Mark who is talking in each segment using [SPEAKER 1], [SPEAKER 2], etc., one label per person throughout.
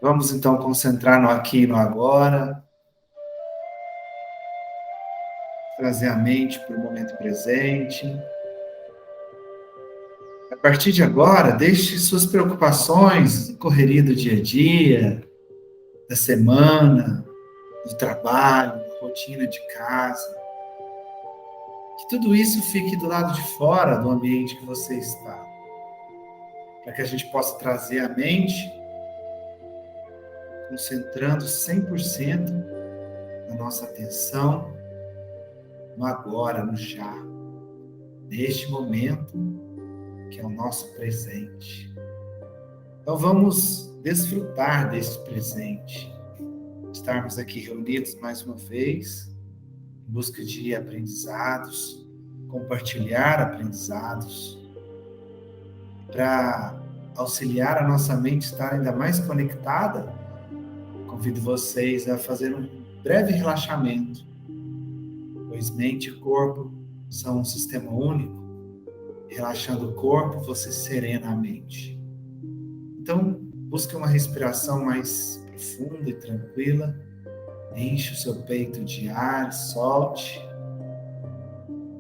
[SPEAKER 1] Vamos então concentrar no aqui e no agora, trazer a mente para o momento presente. A partir de agora, deixe suas preocupações, correria do dia a dia, da semana, do trabalho, da rotina de casa. Que tudo isso fique do lado de fora do ambiente que você está, para que a gente possa trazer a mente, concentrando 100% a nossa atenção no agora, no já, neste momento que é o nosso presente. Então vamos desfrutar desse presente, estarmos aqui reunidos mais uma vez, em busca de aprendizados, compartilhar aprendizados, para auxiliar a nossa mente a estar ainda mais conectada. Convido vocês a fazer um breve relaxamento, pois mente e corpo são um sistema único. Relaxando o corpo, você serena a mente. Então, busque uma respiração mais profunda e tranquila. Enche o seu peito de ar, solte.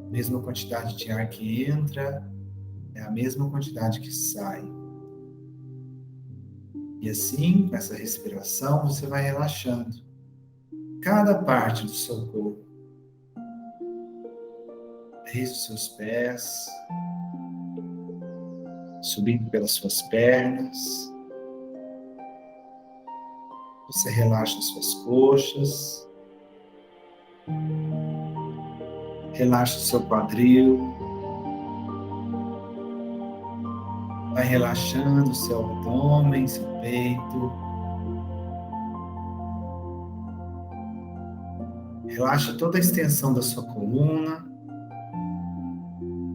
[SPEAKER 1] Mesma quantidade de ar que entra, é a mesma quantidade que sai. E assim, com essa respiração, você vai relaxando cada parte do seu corpo. Desde os seus pés, subindo pelas suas pernas. Você relaxa as suas coxas. Relaxa o seu quadril. Vai relaxando o seu abdômen, seu peito. Relaxa toda a extensão da sua coluna.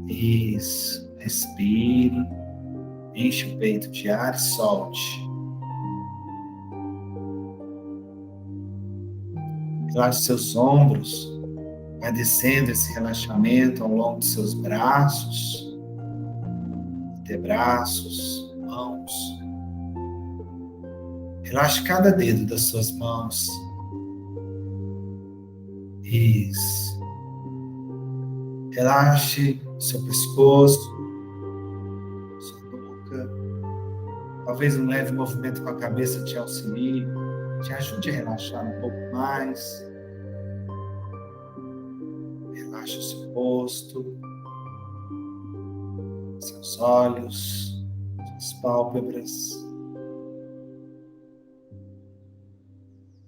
[SPEAKER 1] Isso. Respire. Enche o peito de ar e solte. Relaxe seus ombros. Vai descendo esse relaxamento ao longo de seus braços, antebraços, mãos. Relaxe cada dedo das suas mãos. Isso. Relaxe seu pescoço, sua nuca. Talvez um leve movimento com a cabeça te auxilie, te ajude a relaxar um pouco mais. Relaxe o seu rosto, seus olhos, suas pálpebras.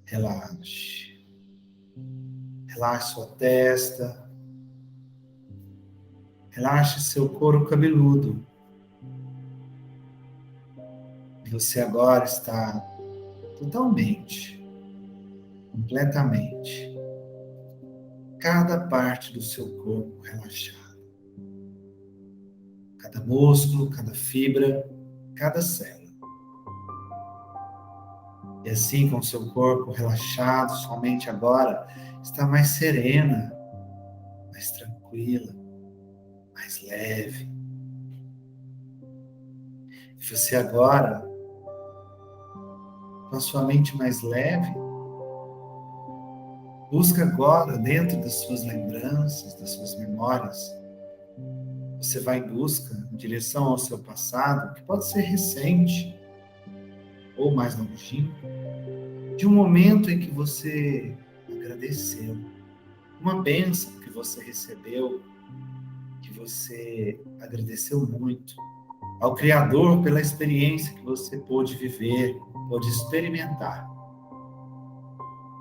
[SPEAKER 1] Relaxe. Relaxe sua testa. Relaxe seu couro cabeludo. Você agora está totalmente, completamente, cada parte do seu corpo relaxada. Cada músculo, cada fibra, cada célula. E assim, com o seu corpo relaxado, sua mente agora está mais serena, mais tranquila, mais leve. E você agora, com a sua mente mais leve, busca agora, dentro das suas lembranças, das suas memórias, você vai em busca, em direção ao seu passado, que pode ser recente, ou mais longínquo, de um momento em que você agradeceu, uma bênção que você recebeu, que você agradeceu muito ao Criador pela experiência que você pôde viver, pôde experimentar.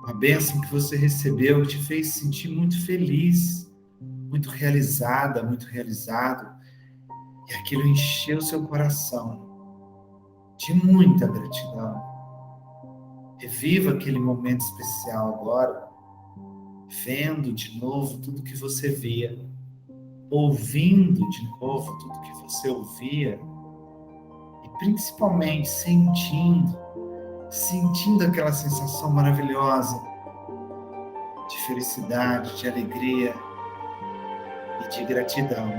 [SPEAKER 1] Uma bênção que você recebeu que te fez sentir muito feliz, muito realizada, muito realizado, e aquilo encheu seu coração de muita gratidão. Reviva aquele momento especial agora, vendo de novo tudo que você via, ouvindo de novo tudo que você ouvia, e principalmente sentindo aquela sensação maravilhosa de felicidade, de alegria e de gratidão.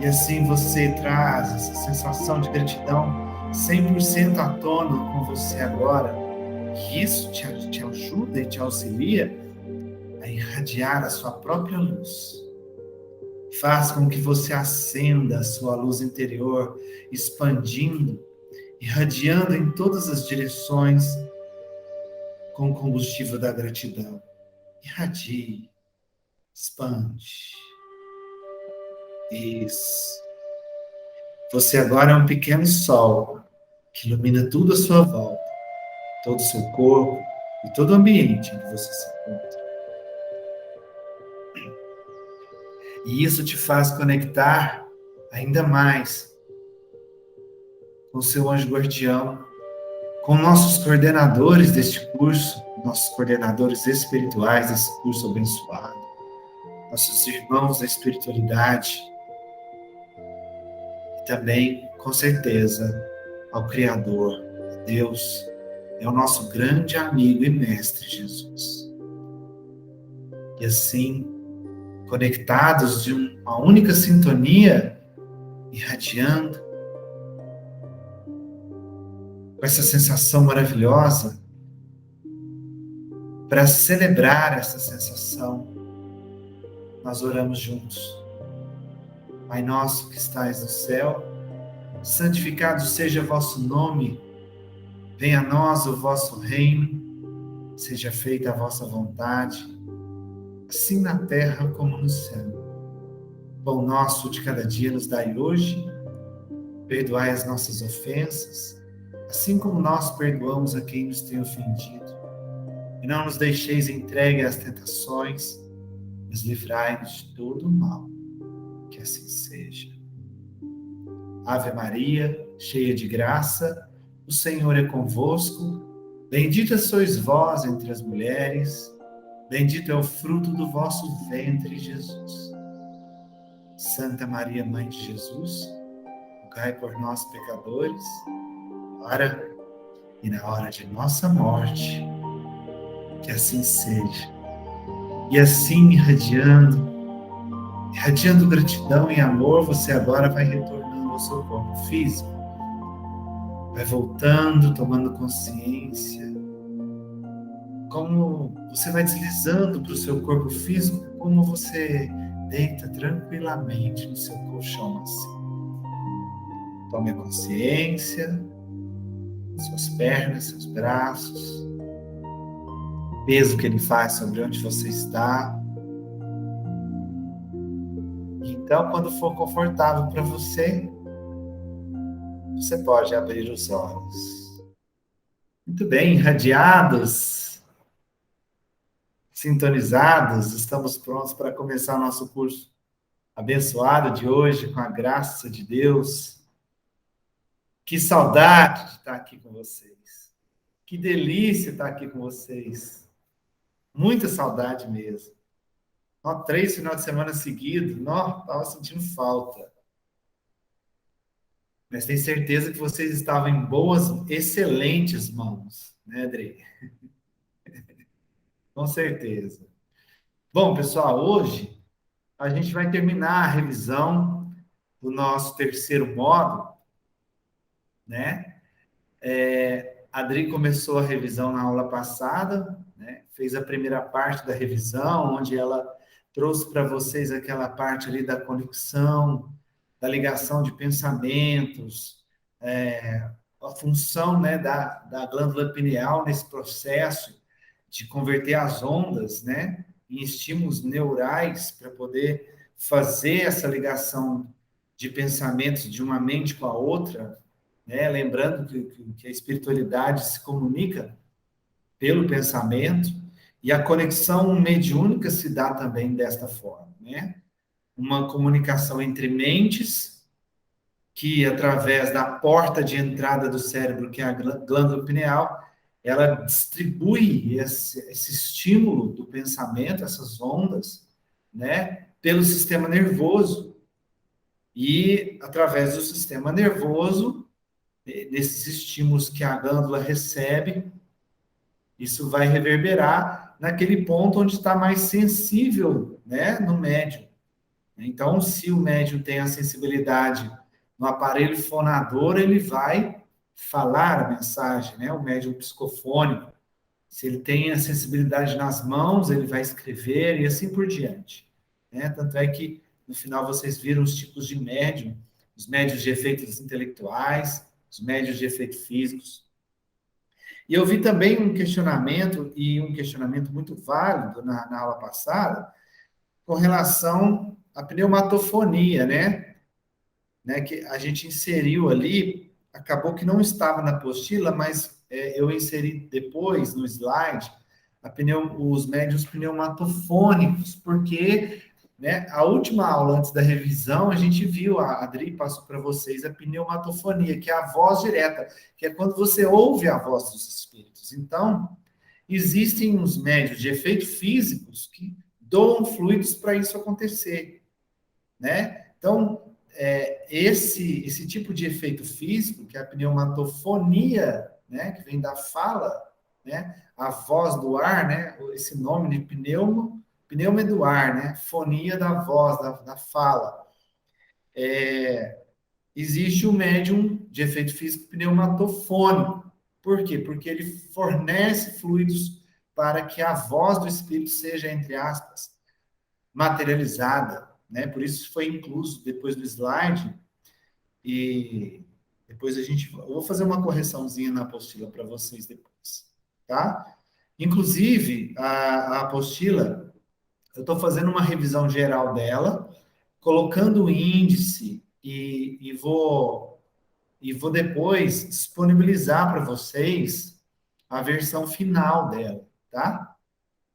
[SPEAKER 1] E assim você traz essa sensação de gratidão 100% à tona com você agora, que isso te ajuda e te auxilia a irradiar a sua própria luz. Faz com que você acenda a sua luz interior, expandindo, irradiando em todas as direções com o combustível da gratidão. Irradie, expande. Isso. Você agora é um pequeno sol que ilumina tudo à sua volta, todo o seu corpo e todo o ambiente em que você se encontra. E isso te faz conectar ainda mais com o seu anjo guardião, com nossos coordenadores deste curso, nossos coordenadores espirituais desse curso abençoado, nossos irmãos da espiritualidade, e também, com certeza, ao Criador, a Deus, é o nosso grande amigo e mestre Jesus. E assim, conectados de uma única sintonia, irradiando, com essa sensação maravilhosa, para celebrar essa sensação, nós oramos juntos. Pai nosso que estais no céu, santificado seja vosso nome, venha a nós o vosso reino, seja feita a vossa vontade, assim na terra como no céu. O pão nosso de cada dia nos dai hoje, perdoai as nossas ofensas, assim como nós perdoamos a quem nos tem ofendido. E não nos deixeis entregue às tentações, mas livrai-nos de todo o mal. Que assim seja. Ave Maria, cheia de graça, o Senhor é convosco. Bendita sois vós entre as mulheres, bendito é o fruto do vosso ventre, Jesus. Santa Maria, Mãe de Jesus, rogai por nós, pecadores, agora e na hora de nossa morte. Que assim seja. E assim, irradiando gratidão e amor, você agora vai retornando ao seu corpo físico. Vai voltando, tomando consciência. Como você vai deslizando para o seu corpo físico, como você deita tranquilamente no seu colchão assim. Tome a consciência, suas pernas, seus braços, o peso que ele faz sobre onde você está. Então, quando for confortável para você, você pode abrir os olhos. Muito bem, irradiados, sintonizados, estamos prontos para começar o nosso curso abençoado de hoje, com a graça de Deus. Que saudade de estar aqui com vocês. Que delícia estar aqui com vocês. Muita saudade mesmo. 3 finais de semana seguidos, estava sentindo falta. Mas tenho certeza que vocês estavam em boas, excelentes mãos, né, Andrei? Com certeza. Bom, pessoal, hoje a gente vai terminar a revisão do nosso terceiro módulo, né? A Adri começou a revisão na aula passada, né? Fez a primeira parte da revisão, onde ela trouxe para vocês aquela parte ali da conexão, da ligação de pensamentos, a função, né, da glândula pineal nesse processo de converter as ondas, né, em estímulos neurais para poder fazer essa ligação de pensamentos de uma mente com a outra, né, lembrando que a espiritualidade se comunica pelo pensamento e a conexão mediúnica se dá também desta forma, né? Uma comunicação entre mentes que, através da porta de entrada do cérebro, que é a glândula pineal, ela distribui esse estímulo do pensamento, essas ondas, né, pelo sistema nervoso. E, através do sistema nervoso, desses estímulos que a glândula recebe, isso vai reverberar naquele ponto onde está mais sensível, né, no médium. Então, se o médium tem a sensibilidade no aparelho fonador, ele vai falar a mensagem, né? O médium psicofônico. Se ele tem a sensibilidade nas mãos, ele vai escrever e assim por diante, né? Tanto é que no final vocês viram os tipos de médium, os médios de efeitos intelectuais, os médios de efeitos físicos. E eu vi também um questionamento, e um questionamento muito válido na aula passada, com relação à pneumatofonia, né? Que a gente inseriu ali, acabou que não estava na apostila, mas eu inseri depois no slide os médiuns pneumatofônicos, porque, né, a última aula antes da revisão, a gente viu, a Adri passou para vocês a pneumatofonia, que é a voz direta, que é quando você ouve a voz dos espíritos. Então, existem uns médios de efeitos físicos que doam fluidos para isso acontecer, né? Então, esse tipo de efeito físico, que é a pneumatofonia, né, que vem da fala, né, a voz do ar, né, esse nome de pneuma é do ar, né, fonia da voz, da fala. Existe o médium de efeito físico pneumatofônico. Por quê? Porque ele fornece fluidos para que a voz do espírito seja, entre aspas, materializada, né? Por isso foi incluso depois do slide, e depois eu vou fazer uma correçãozinha na apostila para vocês depois, tá? Inclusive, a apostila, eu estou fazendo uma revisão geral dela, colocando o índice e vou depois disponibilizar para vocês a versão final dela, tá?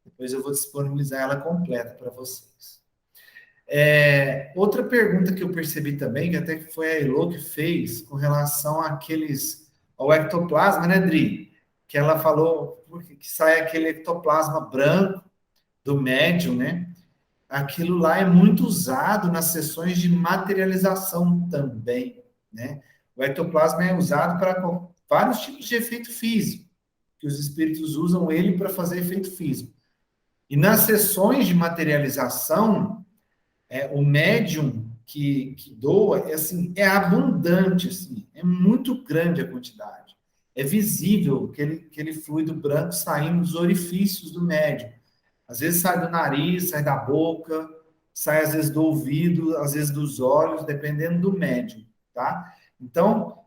[SPEAKER 1] Depois eu vou disponibilizar ela completa para vocês. Outra pergunta que eu percebi também, que até que foi a Elo que fez, com relação ao ectoplasma, né, Dri? Que ela falou que sai aquele ectoplasma branco do médium, né? Aquilo lá é muito usado nas sessões de materialização também, né? O ectoplasma é usado para vários tipos de efeito físico, que os espíritos usam ele para fazer efeito físico. E nas sessões de materialização, o médium que doa, assim, é abundante, assim, é muito grande a quantidade. É visível aquele fluido branco saindo dos orifícios do médium. Às vezes sai do nariz, sai da boca, sai às vezes do ouvido, às vezes dos olhos, dependendo do médium, tá? Então,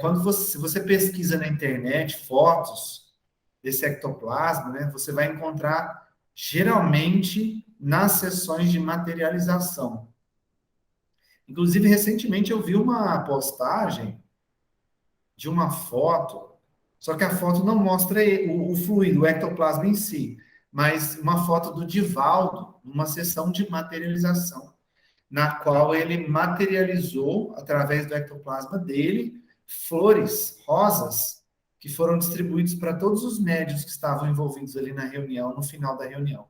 [SPEAKER 1] quando você pesquisa na internet fotos desse ectoplasma, né, você vai encontrar geralmente nas sessões de materialização. Inclusive, recentemente eu vi uma postagem de uma foto, só que a foto não mostra o fluido, o ectoplasma em si, mas uma foto do Divaldo, numa sessão de materialização, na qual ele materializou, através do ectoplasma dele, flores, rosas, que foram distribuídos para todos os médios que estavam envolvidos ali na reunião, no final da reunião.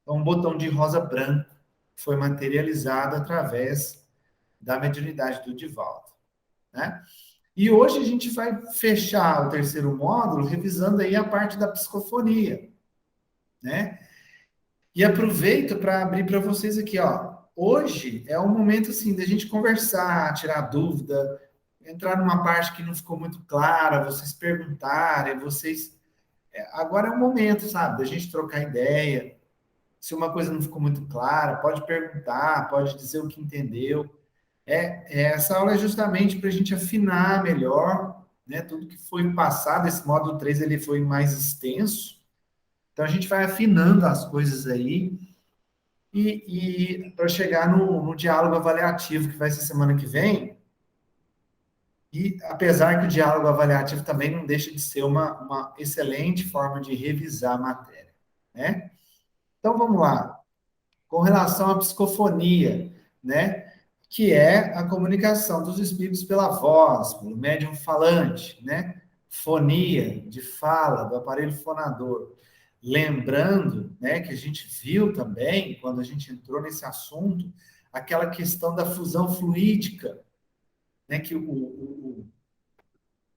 [SPEAKER 1] Então, um botão de rosa branco foi materializado através da mediunidade do Divaldo, né? E hoje a gente vai fechar o terceiro módulo revisando aí a parte da psicofonia, né? E aproveito para abrir para vocês aqui, ó. Hoje é um momento assim da gente conversar, tirar dúvida, entrar numa parte que não ficou muito clara, vocês perguntarem, agora é o momento, sabe, da gente trocar ideia. Se uma coisa não ficou muito clara, pode perguntar, pode dizer o que entendeu. Essa aula é justamente para a gente afinar melhor, né? Tudo que foi passado, esse módulo 3 ele foi mais extenso, então a gente vai afinando as coisas aí e para chegar no diálogo avaliativo, que vai ser semana que vem, e apesar que o diálogo avaliativo também não deixa de ser uma excelente forma de revisar a matéria, né? Então vamos lá. Com relação à psicofonia, né? Que é a comunicação dos espíritos pela voz, pelo médium falante, né? Fonia, de fala, do aparelho fonador. Lembrando, né, que a gente viu também, quando a gente entrou nesse assunto, aquela questão da fusão fluídica, né, que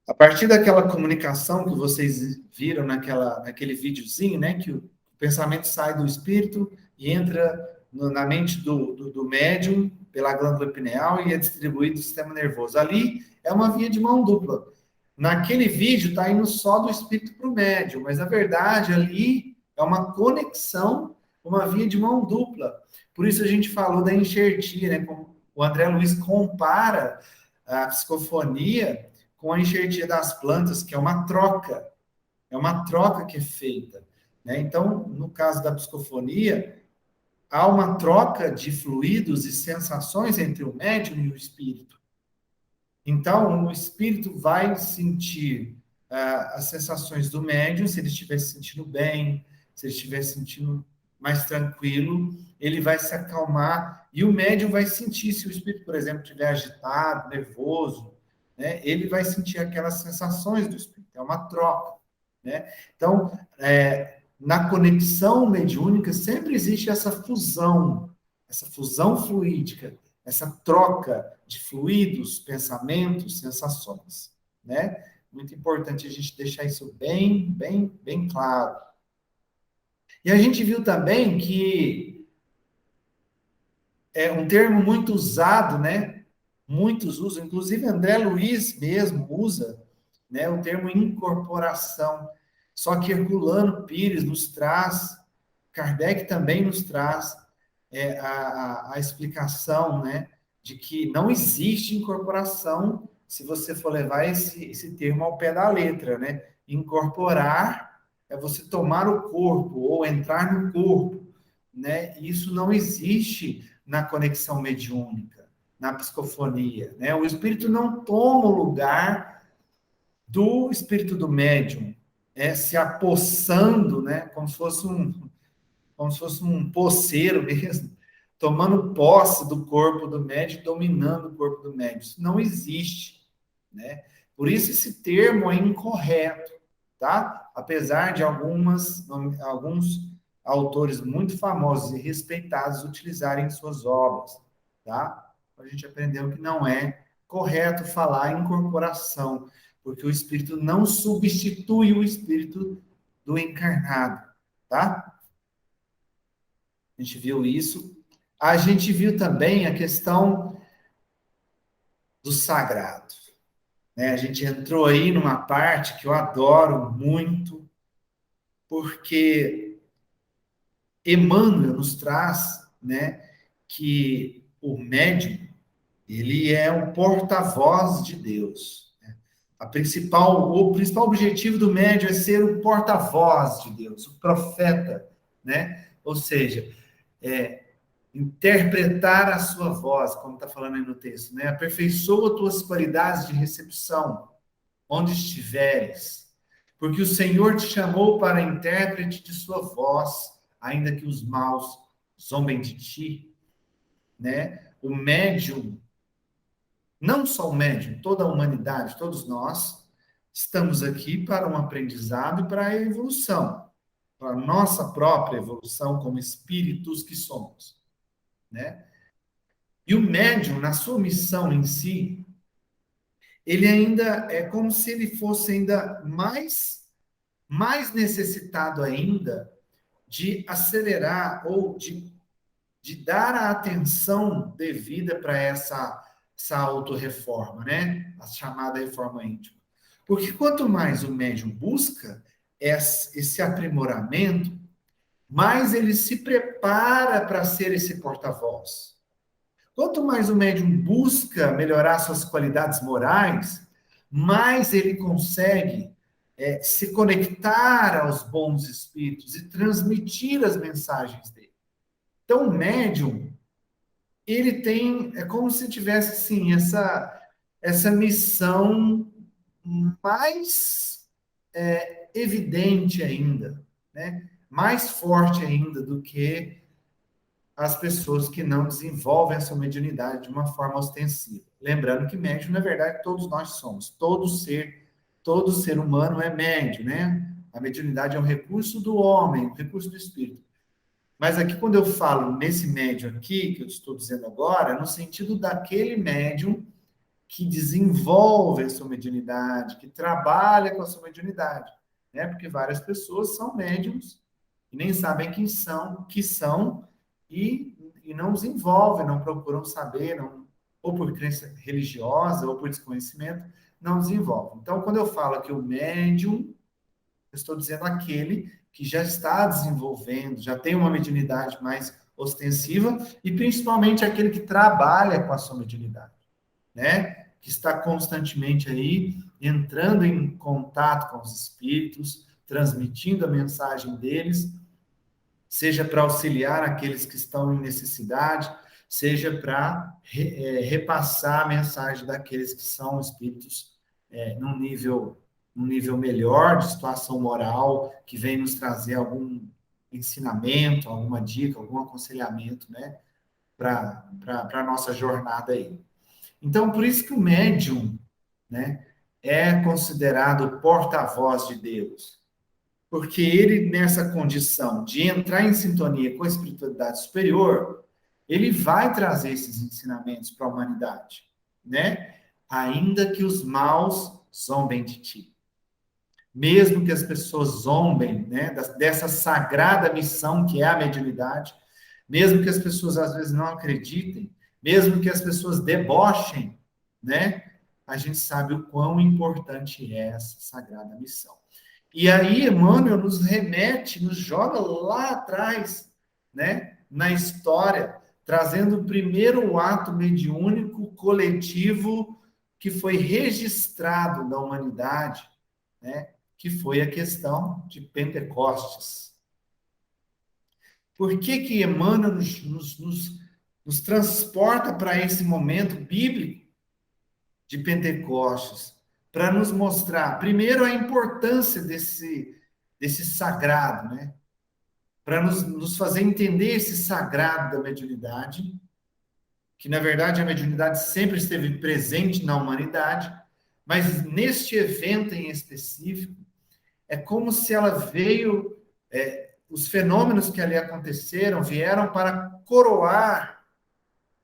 [SPEAKER 1] a partir daquela comunicação que vocês viram naquele videozinho, né, que o pensamento sai do espírito e entra na mente do médium pela glândula pineal e é distribuído no sistema nervoso. Ali é uma via de mão dupla. Naquele vídeo está indo só do espírito para o médium, mas na verdade ali é uma conexão, uma via de mão dupla. Por isso a gente falou da enxertia, né? O André Luiz compara a psicofonia com a enxertia das plantas, que é uma troca que é feita, né? Então, no caso da psicofonia, há uma troca de fluidos e sensações entre o médium e o espírito. Então, o espírito vai sentir as sensações do médium, se ele estiver se sentindo bem, se ele estiver se sentindo mais tranquilo, ele vai se acalmar e o médium vai sentir, se o espírito, por exemplo, estiver agitado, nervoso, né, ele vai sentir aquelas sensações do espírito, é uma troca, né? Então, na conexão mediúnica sempre existe essa fusão fluídica, essa troca de fluidos, pensamentos, sensações, né? Muito importante a gente deixar isso bem claro. E a gente viu também que é um termo muito usado, né? Muitos usam, inclusive André Luiz mesmo usa, né? O termo incorporação. Só que Herculano Pires nos traz, Kardec também nos traz a explicação, né? De que não existe incorporação se você for levar esse termo ao pé da letra, né? Incorporar é você tomar o corpo ou entrar no corpo, né? Isso não existe na conexão mediúnica, na psicofonia, né? O espírito não toma o lugar do espírito do médium, se apossando, né? Como se fosse um posseiro mesmo, tomando posse do corpo do médium, dominando o corpo do médium. Isso não existe, né? Por isso esse termo é incorreto, tá? Apesar de alguns autores muito famosos e respeitados utilizarem em suas obras, tá? A gente aprendeu que não é correto falar em incorporação, porque o espírito não substitui o espírito do encarnado, tá? A gente viu isso. A gente viu também a questão do sagrado, né? A gente entrou aí numa parte que eu adoro muito, porque Emmanuel nos traz, né, que o médium, ele é o porta-voz de Deus. Né? O principal objetivo do médium é ser o porta-voz de Deus, o profeta, né? Ou seja, interpretar a sua voz, como está falando aí no texto, né? Aperfeiçoa tuas qualidades de recepção, onde estiveres, porque o Senhor te chamou para intérprete de sua voz, ainda que os maus zombem de ti, né? O médium, não só o médium, toda a humanidade, todos nós, estamos aqui para um aprendizado e para a evolução, para a nossa própria evolução como espíritos que somos, né? E o médium, na sua missão em si, ele ainda é como se ele fosse ainda mais necessitado ainda de acelerar ou de dar a atenção devida para essa autorreforma, né? A chamada reforma íntima. Porque quanto mais o médium busca esse aprimoramento, mais ele se prepara para ser esse porta-voz. Quanto mais o médium busca melhorar suas qualidades morais, mais ele consegue se conectar aos bons espíritos e transmitir as mensagens dele. Então, o médium, ele tem, é como se tivesse, assim, essa missão mais evidente ainda, né? Mais forte ainda do que as pessoas que não desenvolvem a sua mediunidade de uma forma ostensiva. Lembrando que médium, na verdade, todos nós somos. Todo ser humano é médium, né? A mediunidade é um recurso do homem, um recurso do espírito. Mas aqui, quando eu falo nesse médium aqui, que eu estou dizendo agora, é no sentido daquele médium que desenvolve a sua mediunidade, que trabalha com a sua mediunidade, né? Porque várias pessoas são médiums e nem sabem que são e não desenvolvem, não procuram saber, não, ou por crença religiosa, ou por desconhecimento, não desenvolve. Então, quando eu falo que o médium, eu estou dizendo aquele que já está desenvolvendo, já tem uma mediunidade mais ostensiva, e principalmente aquele que trabalha com a sua mediunidade, né? Que está constantemente aí entrando em contato com os espíritos, transmitindo a mensagem deles, seja para auxiliar aqueles que estão em necessidade, seja para repassar a mensagem daqueles que são espíritos num nível melhor de situação moral, que vem nos trazer algum ensinamento, alguma dica, algum aconselhamento, né, para a nossa jornada aí. Então, por isso que o médium, né, é considerado porta-voz de Deus, porque ele, nessa condição de entrar em sintonia com a espiritualidade superior, ele vai trazer esses ensinamentos para a humanidade, né? Ainda que os maus zombem de ti. Mesmo que as pessoas zombem, né, dessa sagrada missão que é a mediunidade, mesmo que as pessoas às vezes não acreditem, mesmo que as pessoas debochem, né? A gente sabe o quão importante é essa sagrada missão. E aí, Emmanuel nos remete, nos joga lá atrás, né, na história, trazendo o primeiro ato mediúnico coletivo que foi registrado na humanidade, né, que foi a questão de Pentecostes. Por que que Emmanuel nos transporta para esse momento bíblico de Pentecostes? Para nos mostrar, primeiro, a importância desse sagrado, né? Para nos fazer entender esse sagrado da mediunidade, que, na verdade, a mediunidade sempre esteve presente na humanidade, mas neste evento em específico, é como se ela veio, os fenômenos que ali aconteceram vieram para coroar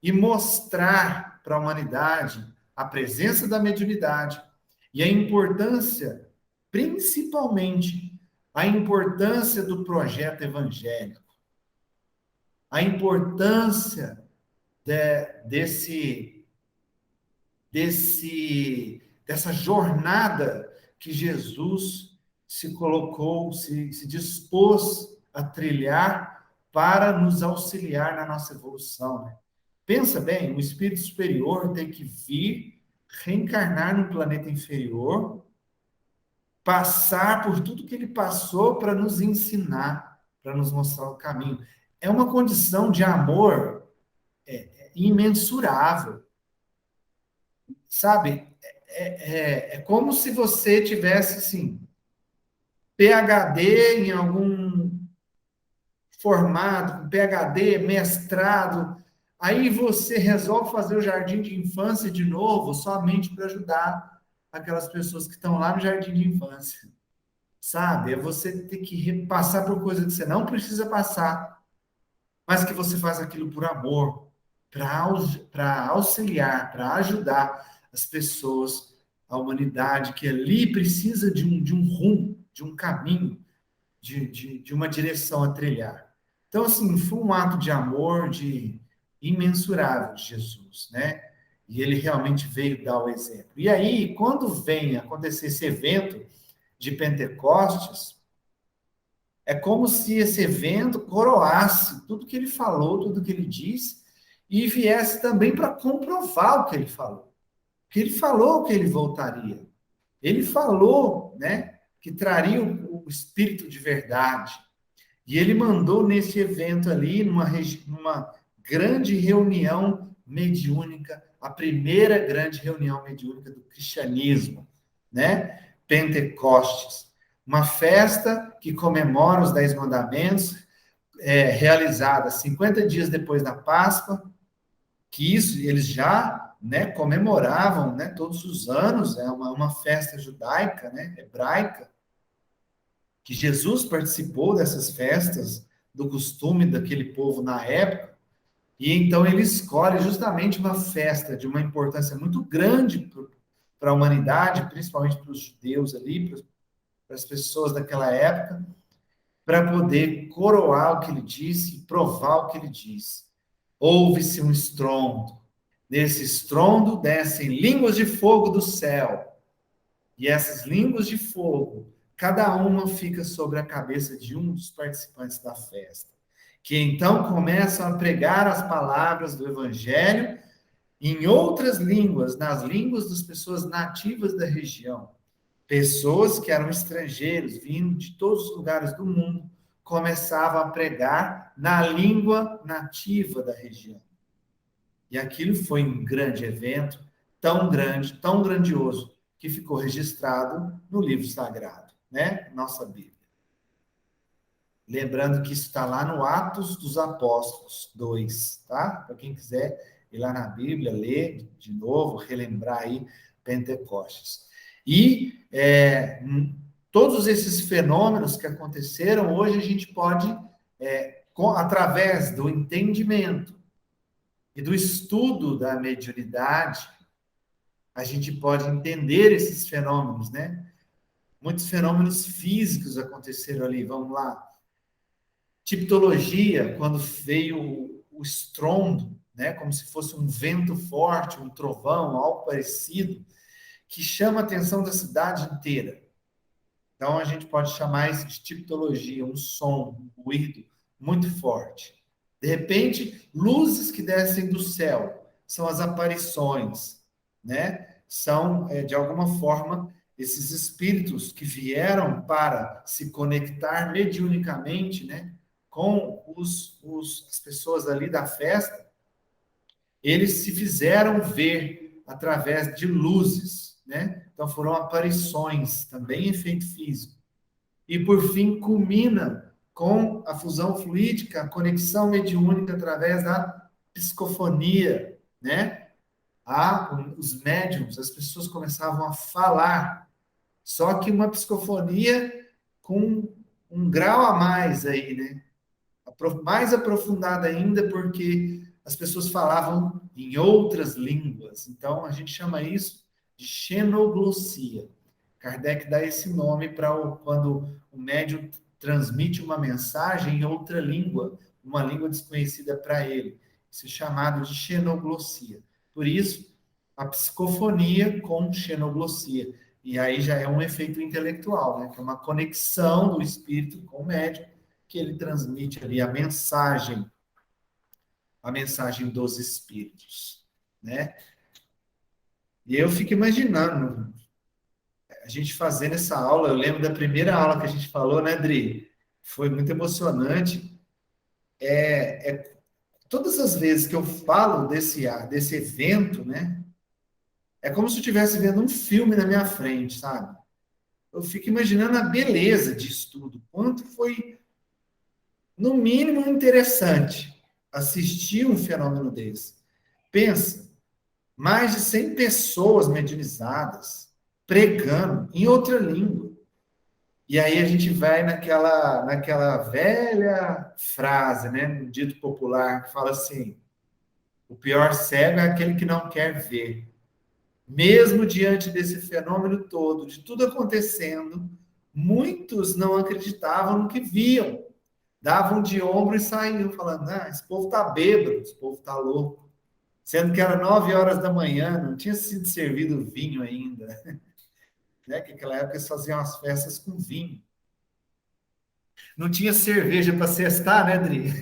[SPEAKER 1] e mostrar para a humanidade a presença da mediunidade e a importância, principalmente, a importância do projeto evangélico, a importância dessa jornada que Jesus se colocou, se dispôs a trilhar para nos auxiliar na nossa evolução, né? Pensa bem, o espírito superior tem que vir, reencarnar no planeta inferior, passar por tudo que ele passou para nos ensinar, para nos mostrar o caminho. É uma condição de amor imensurável, sabe? É como se você tivesse, assim, PhD em algum formado, com PhD, mestrado, aí você resolve fazer o jardim de infância de novo, somente para ajudar aquelas pessoas que estão lá no jardim de infância, sabe? É você ter que repassar por coisa que você não precisa passar, mas que você faz aquilo por amor, para auxiliar, para ajudar as pessoas, a humanidade que ali precisa de um rumo, de um caminho, de uma direção a trilhar. Então, assim, foi um ato de amor imensurável de Jesus, né? E ele realmente veio dar o exemplo. E aí, quando vem acontecer esse evento de Pentecostes, é como se esse evento coroasse tudo que ele falou, tudo que ele disse, e viesse também para comprovar o que ele falou. Porque ele falou que ele voltaria. Ele falou, né, que traria o Espírito de verdade. E ele mandou nesse evento ali, numa grande reunião mediúnica, a primeira grande reunião mediúnica do cristianismo, né? Pentecostes. Uma festa que comemora os 10 mandamentos, realizada 50 dias depois da Páscoa, que isso eles já, né, comemoravam, né, todos os anos, é uma festa judaica, né, hebraica, que Jesus participou dessas festas, do costume daquele povo na época, e então ele escolhe justamente uma festa de uma importância muito grande para a humanidade, principalmente para os judeus ali, para as pessoas daquela época, para poder coroar o que ele disse, provar o que ele disse. Houve-se um estrondo, Nesse estrondo descem línguas de fogo do céu. E essas línguas de fogo, cada uma fica sobre a cabeça de um dos participantes da festa, que então começam a pregar as palavras do evangelho em outras línguas, nas línguas das pessoas nativas da região. Pessoas que eram estrangeiros, vindo de todos os lugares do mundo, começavam a pregar na língua nativa da região. E aquilo foi um grande evento, tão grande, tão grandioso, que ficou registrado no livro sagrado, né? Nossa Bíblia. Lembrando que isso está lá no Atos dos Apóstolos 2, tá? Para quem quiser ir lá na Bíblia, ler de novo, relembrar aí Pentecostes. E todos esses fenômenos que aconteceram, hoje a gente pode, através do entendimento e do estudo da mediunidade, a gente pode entender esses fenômenos, né? Muitos fenômenos físicos aconteceram ali, vamos lá. Tipologia, quando veio o estrondo, né? Como se fosse um vento forte, um trovão, algo parecido, que chama a atenção da cidade inteira. Então, a gente pode chamar isso de tipologia, um som, um ruído muito forte. De repente, luzes que descem do céu, são as aparições, né? São, de alguma forma, esses espíritos que vieram para se conectar mediunicamente, né? Com as pessoas ali da festa, eles se fizeram ver através de luzes, né? Então, foram aparições, também efeito físico. E, por fim, culmina com a fusão fluídica, a conexão mediúnica através da psicofonia, né? Os médiums, as pessoas começavam a falar, só que uma psicofonia com um grau a mais aí, né? Mais aprofundada ainda, porque as pessoas falavam em outras línguas. Então, a gente chama isso de xenoglossia. Kardec dá esse nome para quando o médium transmite uma mensagem em outra língua, uma língua desconhecida para ele. Isso é chamado de xenoglossia. Por isso, a psicofonia com xenoglossia. E aí já é um efeito intelectual, né? Que é uma conexão do espírito com o médium, que ele transmite ali a mensagem dos espíritos, né? E eu fico imaginando, a gente fazendo essa aula, eu lembro da primeira aula que a gente falou, né, Dri? Foi muito emocionante. Todas as vezes que eu falo desse evento, né, é como se eu estivesse vendo um filme na minha frente, sabe? Eu fico imaginando a beleza disso tudo, quanto foi, no mínimo, interessante assistir um fenômeno desse. Pensa, mais de 100 pessoas mediunizadas, pregando em outra língua. E aí a gente vai naquela velha frase, né, no dito popular, que fala assim: o pior cego é aquele que não quer ver. Mesmo diante desse fenômeno todo, de tudo acontecendo, muitos não acreditavam no que viam. Davam de ombro e saíam falando: ah, esse povo está bêbado, esse povo está louco. Sendo que era 9 horas da manhã, não tinha sido servido vinho ainda. Né? Que naquela época eles faziam as festas com vinho. Não tinha cerveja para cestar, né, Dri?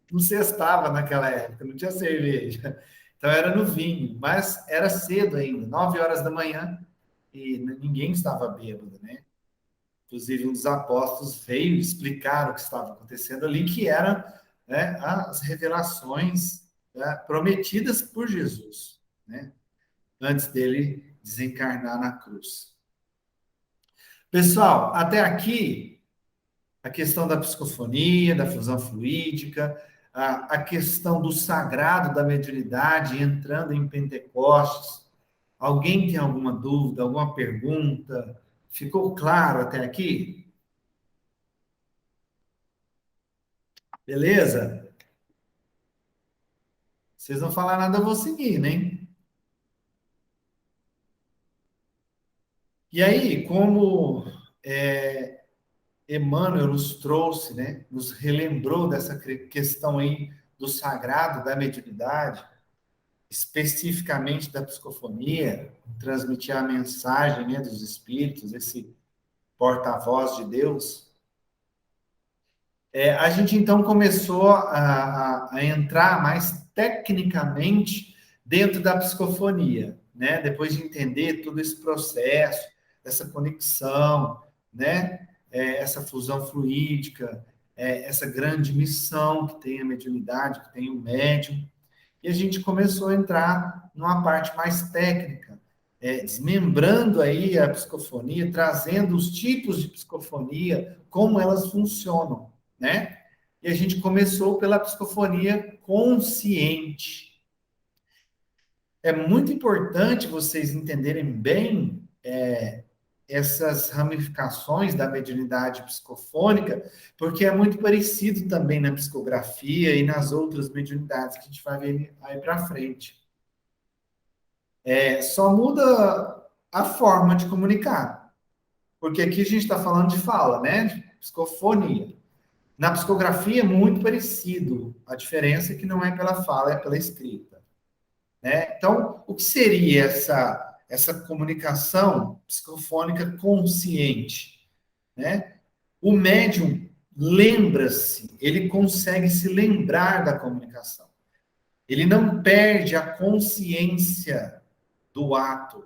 [SPEAKER 1] Não cestava naquela época, não tinha cerveja. Então era no vinho, mas era cedo ainda, 9 horas da manhã, e ninguém estava bêbado, né? Inclusive, um dos apóstolos veio explicar o que estava acontecendo ali, que eram, né, as revelações, né, prometidas por Jesus, né? Antes dele desencarnar na cruz. Pessoal, até aqui a questão da psicofonia, da fusão fluídica, a questão do sagrado da mediunidade entrando em Pentecostes. Alguém tem alguma dúvida, alguma pergunta? Ficou claro até aqui? Beleza? Vocês não falar nada, eu vou seguir, né? E aí, como Emmanuel nos trouxe, né? Nos relembrou dessa questão aí do sagrado, da mediunidade, especificamente da psicofonia, transmitir a mensagem, né, dos espíritos, esse porta-voz de Deus, a gente então começou a entrar mais tecnicamente dentro da psicofonia, né? Depois de entender todo esse processo, essa conexão, né? Essa fusão fluídica, essa grande missão que tem a mediunidade, que tem o médium. E a gente começou a entrar numa parte mais técnica, desmembrando aí a psicofonia, trazendo os tipos de psicofonia, como elas funcionam, né? E a gente começou pela psicofonia consciente. É muito importante vocês entenderem bem essas ramificações da mediunidade psicofônica, porque é muito parecido também na psicografia e nas outras mediunidades que a gente vai ver aí para frente. Só muda a forma de comunicar, porque aqui a gente está falando de fala, né? De psicofonia. Na psicografia é muito parecido, a diferença é que não é pela fala, é pela escrita, né? Então, o que seria essa comunicação psicofônica consciente, né? O médium lembra-se, ele consegue se lembrar da comunicação. Ele não perde a consciência do ato.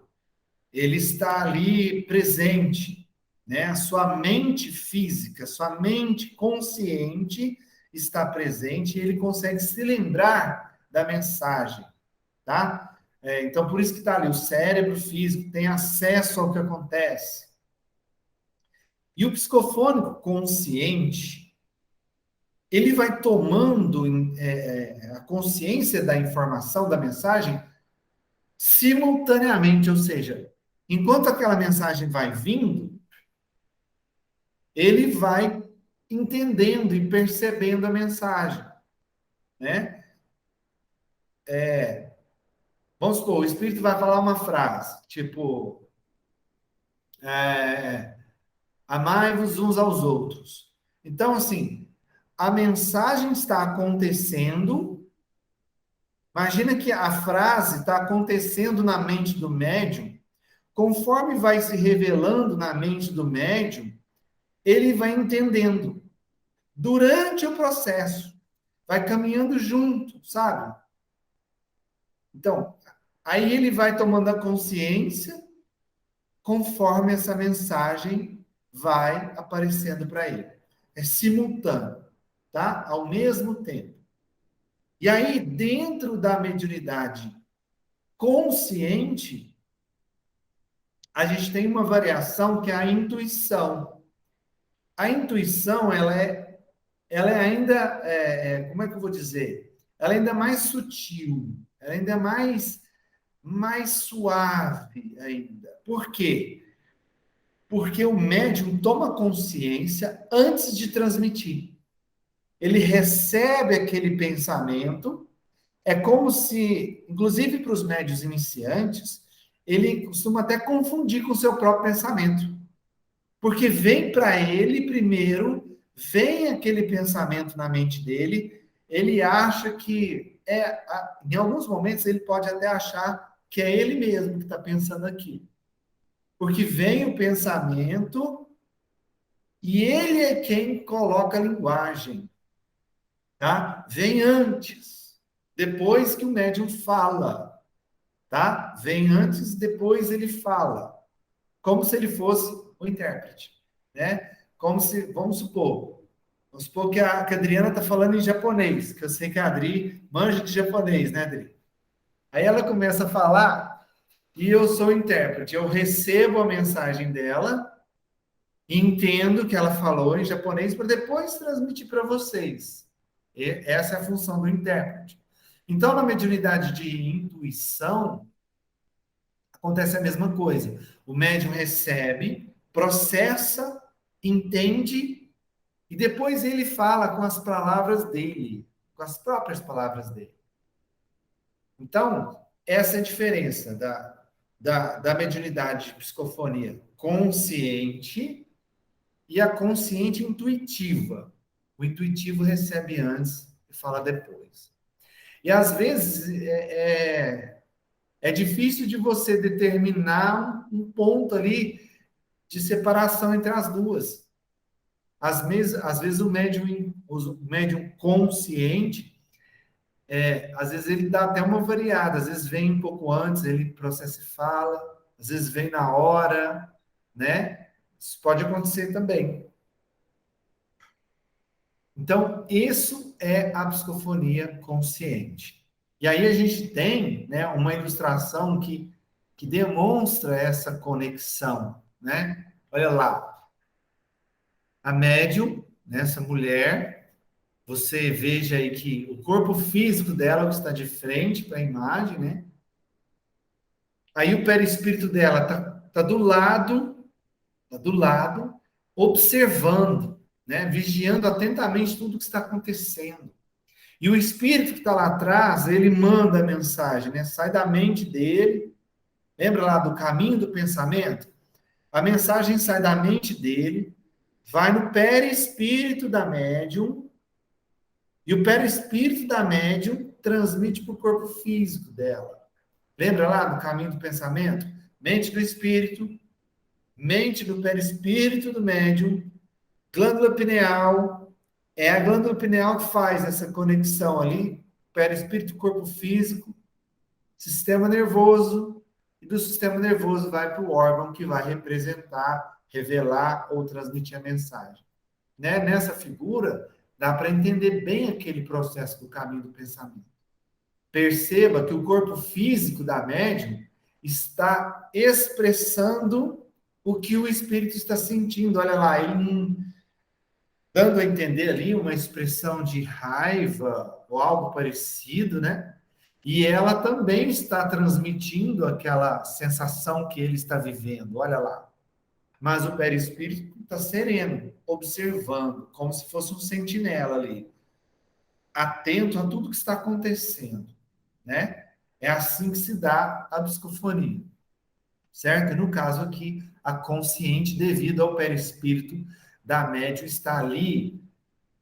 [SPEAKER 1] Ele está ali presente, né? A sua mente física, sua mente consciente está presente e ele consegue se lembrar da mensagem, tá? Então, por isso que está ali, o cérebro físico tem acesso ao que acontece. E o psicofônico consciente, ele vai tomando a consciência da informação, da mensagem, simultaneamente, ou seja, enquanto aquela mensagem vai vindo, ele vai entendendo e percebendo a mensagem, né? Vamos supor, o espírito vai falar uma frase, tipo, amai-vos uns aos outros. Então, assim, a mensagem está acontecendo, imagina que a frase está acontecendo na mente do médium, conforme vai se revelando na mente do médium, ele vai entendendo. Durante o processo, vai caminhando junto, sabe? Então, aí ele vai tomando a consciência conforme essa mensagem vai aparecendo para ele. É simultâneo, tá? Ao mesmo tempo. E aí, dentro da mediunidade consciente, a gente tem uma variação que é a intuição. A intuição, ela é ainda, como é que eu vou dizer? Ela é ainda mais sutil, ela é ainda mais suave ainda. Por quê? Porque o médium toma consciência antes de transmitir. Ele recebe aquele pensamento, é como se, inclusive para os médios iniciantes, ele costuma até confundir com o seu próprio pensamento. Porque vem para ele primeiro, vem aquele pensamento na mente dele, ele acha que em alguns momentos ele pode até achar que é ele mesmo que está pensando aqui. Porque vem o pensamento e ele é quem coloca a linguagem, tá? Vem antes, depois que o médium fala, tá? Vem antes, depois ele fala, como se ele fosse o intérprete, né? Como se, vamos supor que a Adriana está falando em japonês, que eu sei que a Adri manja de japonês, né, Adri? Aí ela começa a falar e eu sou o intérprete, eu recebo a mensagem dela, entendo o que ela falou em japonês para depois transmitir para vocês. Essa é a função do intérprete. Então, na mediunidade de intuição, acontece a mesma coisa. O médium recebe, processa, entende e depois ele fala com as palavras dele, com as próprias palavras dele. Então, essa é a diferença da mediunidade de psicofonia consciente e a consciente intuitiva. O intuitivo recebe antes e fala depois. E às vezes é difícil de você determinar um ponto ali de separação entre as duas. Às vezes o médium consciente, às vezes ele dá até uma variada, às vezes vem um pouco antes, ele processa e fala, às vezes vem na hora, né? Isso pode acontecer também. Então, isso é a psicofonia consciente. E aí a gente tem, né, uma ilustração que demonstra essa conexão, né? Olha lá, a médium, né, essa mulher, você veja aí que o corpo físico dela é o que está de frente para a imagem, né? Aí o perispírito dela tá do lado, observando, né? Vigiando atentamente tudo que está acontecendo. E o espírito que está lá atrás, ele manda a mensagem, né? Sai da mente dele. Lembra lá do caminho do pensamento? A mensagem sai da mente dele, vai no perispírito da médium, e o perispírito da médium transmite para o corpo físico dela. Lembra lá do caminho do pensamento? Mente do espírito, mente do perispírito do médium, glândula pineal. É a glândula pineal que faz essa conexão ali, perispírito, corpo físico, sistema nervoso, e do sistema nervoso vai para o órgão que vai representar, revelar ou transmitir a mensagem. Né? Nessa figura, dá para entender bem aquele processo do caminho do pensamento. Perceba que o corpo físico da médium está expressando o que o espírito está sentindo. Olha lá, ele dando a entender ali uma expressão de raiva ou algo parecido, né? E ela também está transmitindo aquela sensação que ele está vivendo. Olha lá. Mas o perispírito está sereno, observando, como se fosse um sentinela ali, atento a tudo que está acontecendo, né? É assim que se dá a psicofonia, certo? E no caso aqui, a consciente, devido ao perispírito da médium estar ali,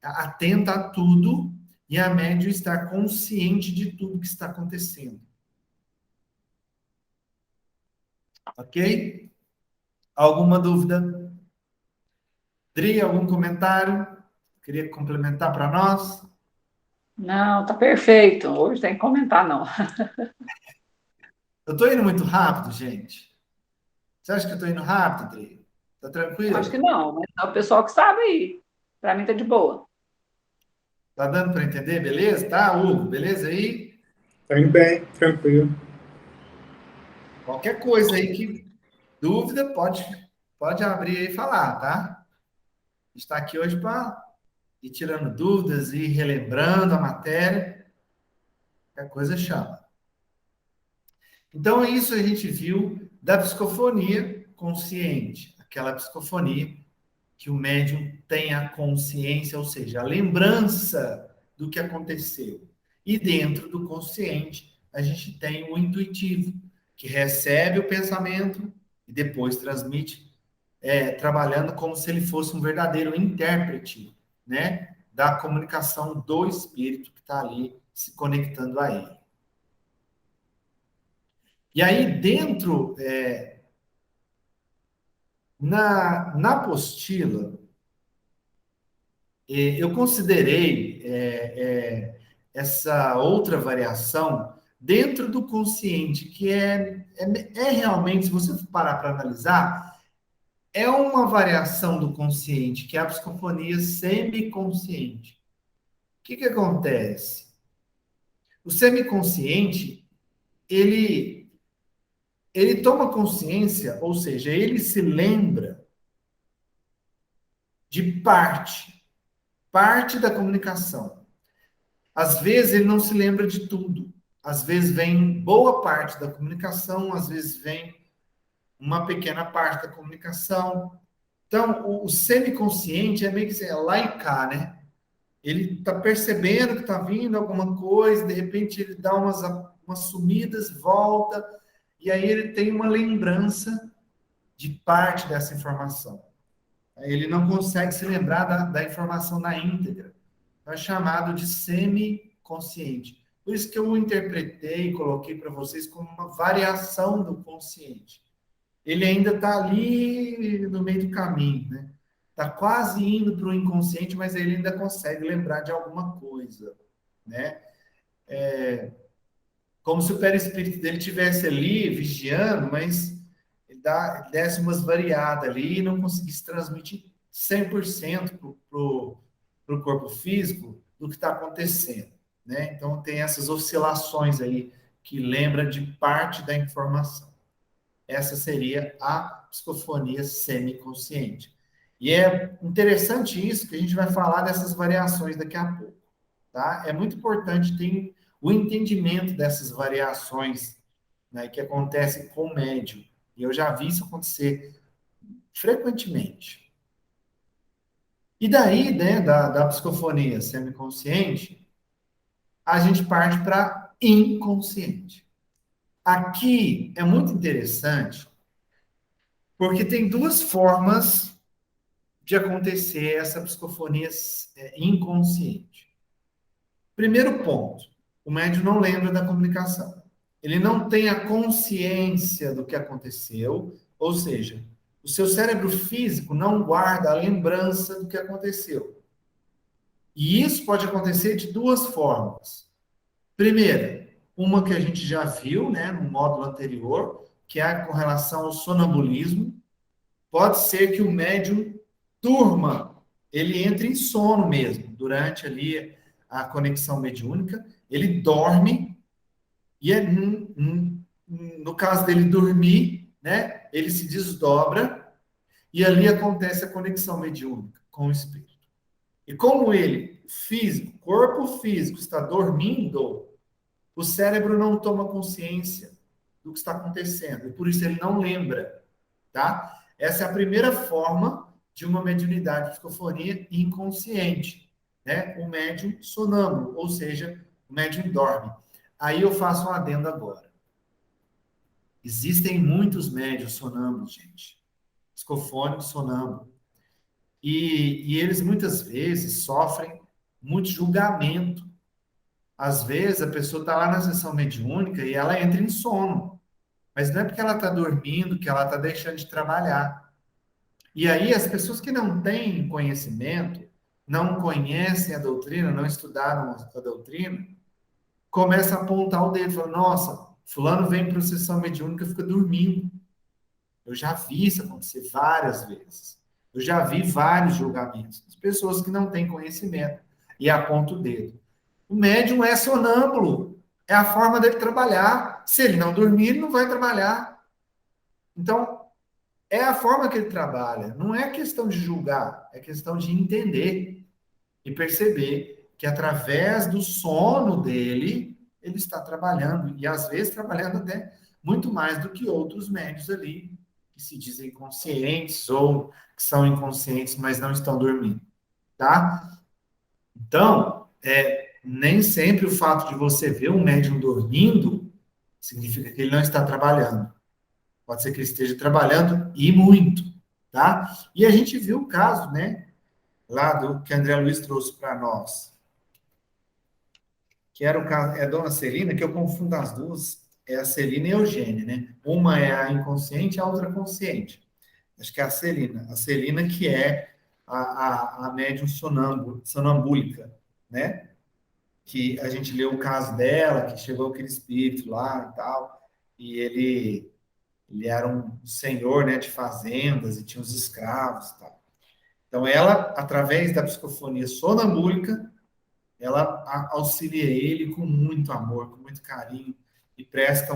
[SPEAKER 1] atenta a tudo, e a médium está consciente de tudo que está acontecendo. Ok? Alguma dúvida? Dri, algum comentário? Queria complementar para nós?
[SPEAKER 2] Não, tá perfeito. Hoje tem que comentar, não.
[SPEAKER 1] Eu estou indo muito rápido, gente. Você acha que eu estou indo rápido, Dri? Tá
[SPEAKER 2] Acho que
[SPEAKER 1] tranquilo?
[SPEAKER 2] não, mas é o pessoal que sabe aí. Para mim tá de boa.
[SPEAKER 1] Tá dando para entender? Beleza? Tá, Hugo? Beleza aí?
[SPEAKER 3] Tá indo bem, tranquilo.
[SPEAKER 1] Qualquer coisa aí que dúvida, pode abrir aí e falar, tá? Está aqui hoje para ir tirando dúvidas e relembrando a matéria. Qualquer coisa chama. Então, é isso que a gente viu da psicofonia consciente, aquela psicofonia que o médium tem a consciência, ou seja, a lembrança do que aconteceu. E dentro do consciente, a gente tem o intuitivo, que recebe o pensamento e depois transmite, trabalhando como se ele fosse um verdadeiro intérprete, né, da comunicação do espírito que está ali se conectando a ele. E aí, dentro, na apostila, eu considerei essa outra variação dentro do consciente, que é realmente, se você for parar para analisar, é uma variação do consciente, que é a psicofonia semiconsciente. O que acontece? O semiconsciente, ele, ele toma consciência, ou seja, ele se lembra de parte da comunicação. Às vezes ele não se lembra de tudo. Às vezes vem boa parte da comunicação, às vezes vem uma pequena parte da comunicação. Então, o semiconsciente é meio que assim, é lá e cá, né? Ele está percebendo que está vindo alguma coisa, de repente ele dá umas sumidas, volta, e aí ele tem uma lembrança de parte dessa informação. Ele não consegue se lembrar da informação na íntegra. Então, é chamado de semiconsciente. Por isso que eu interpretei e coloquei para vocês como uma variação do consciente. Ele ainda está ali no meio do caminho, né? Está quase indo para o inconsciente, mas ele ainda consegue lembrar de alguma coisa, né? Como se o perispírito dele estivesse ali vigiando, mas ele desse umas variadas ali e não conseguisse transmitir 100% para o corpo físico do que está acontecendo, né? Então tem essas oscilações aí que lembra de parte da informação. Essa seria a psicofonia semiconsciente. E é interessante isso, que a gente vai falar dessas variações daqui a pouco, tá? É muito importante ter o entendimento dessas variações, né, que acontecem com o médium. E eu já vi isso acontecer frequentemente. E daí, né, da psicofonia semiconsciente, a gente parte para inconsciente. Aqui é muito interessante, porque tem duas formas de acontecer essa psicofonia inconsciente. Primeiro ponto, o médium não lembra da comunicação. Ele não tem a consciência do que aconteceu, ou seja, o seu cérebro físico não guarda a lembrança do que aconteceu. E isso pode acontecer de duas formas. Primeira, uma que a gente já viu, né, no módulo anterior, que é com relação ao sonambulismo. Pode ser que o médium durma, ele entre em sono mesmo, durante ali a conexão mediúnica, ele dorme, e no caso dele dormir, né, ele se desdobra, e ali acontece a conexão mediúnica com o espírito. E como ele, físico, corpo físico, está dormindo, o cérebro não toma consciência do que está acontecendo, e por isso ele não lembra, tá? Essa é a primeira forma de uma mediunidade de psicofonia inconsciente, né? O médium sonâmbulo, ou seja, o médium dorme. Aí eu faço um adendo agora. Existem muitos médiuns sonâmbulos, gente. Psicofônicos sonâmbulos. E eles muitas vezes sofrem muito julgamento. Às vezes a pessoa está lá na sessão mediúnica e ela entra em sono. Mas não é porque ela está dormindo que ela está deixando de trabalhar. E aí as pessoas que não têm conhecimento, não conhecem a doutrina, não estudaram a doutrina, começam a apontar o dedo, falam, nossa, fulano vem para a sessão mediúnica e fica dormindo. Eu já vi isso acontecer várias vezes. Eu já vi vários julgamentos. As pessoas que não têm conhecimento e apontam o dedo. O médium é sonâmbulo. É a forma dele trabalhar. Se ele não dormir, ele não vai trabalhar. Então, é a forma que ele trabalha. Não é questão de julgar, é questão de entender e perceber que através do sono dele, ele está trabalhando, e às vezes trabalhando até muito mais do que outros médios ali, que se dizem conscientes ou que são inconscientes, mas não estão dormindo, tá? Então, nem sempre o fato de você ver um médium dormindo significa que ele não está trabalhando. Pode ser que ele esteja trabalhando e muito, tá? E a gente viu o caso, né? Lá do que André Luiz trouxe para nós, que era o caso, é a dona Celina, que eu confundo as duas, é a Celina e a Eugênia, né? Uma é a inconsciente, a outra consciente. Acho que é a Celina que é a médium sonambúlica, né? Que a gente leu o caso dela, que chegou aquele espírito lá e tal, e ele era um senhor, né, de fazendas e tinha os escravos e tal. Então, ela, através da psicofonia sonambúlica, ela auxilia ele com muito amor, com muito carinho, e presta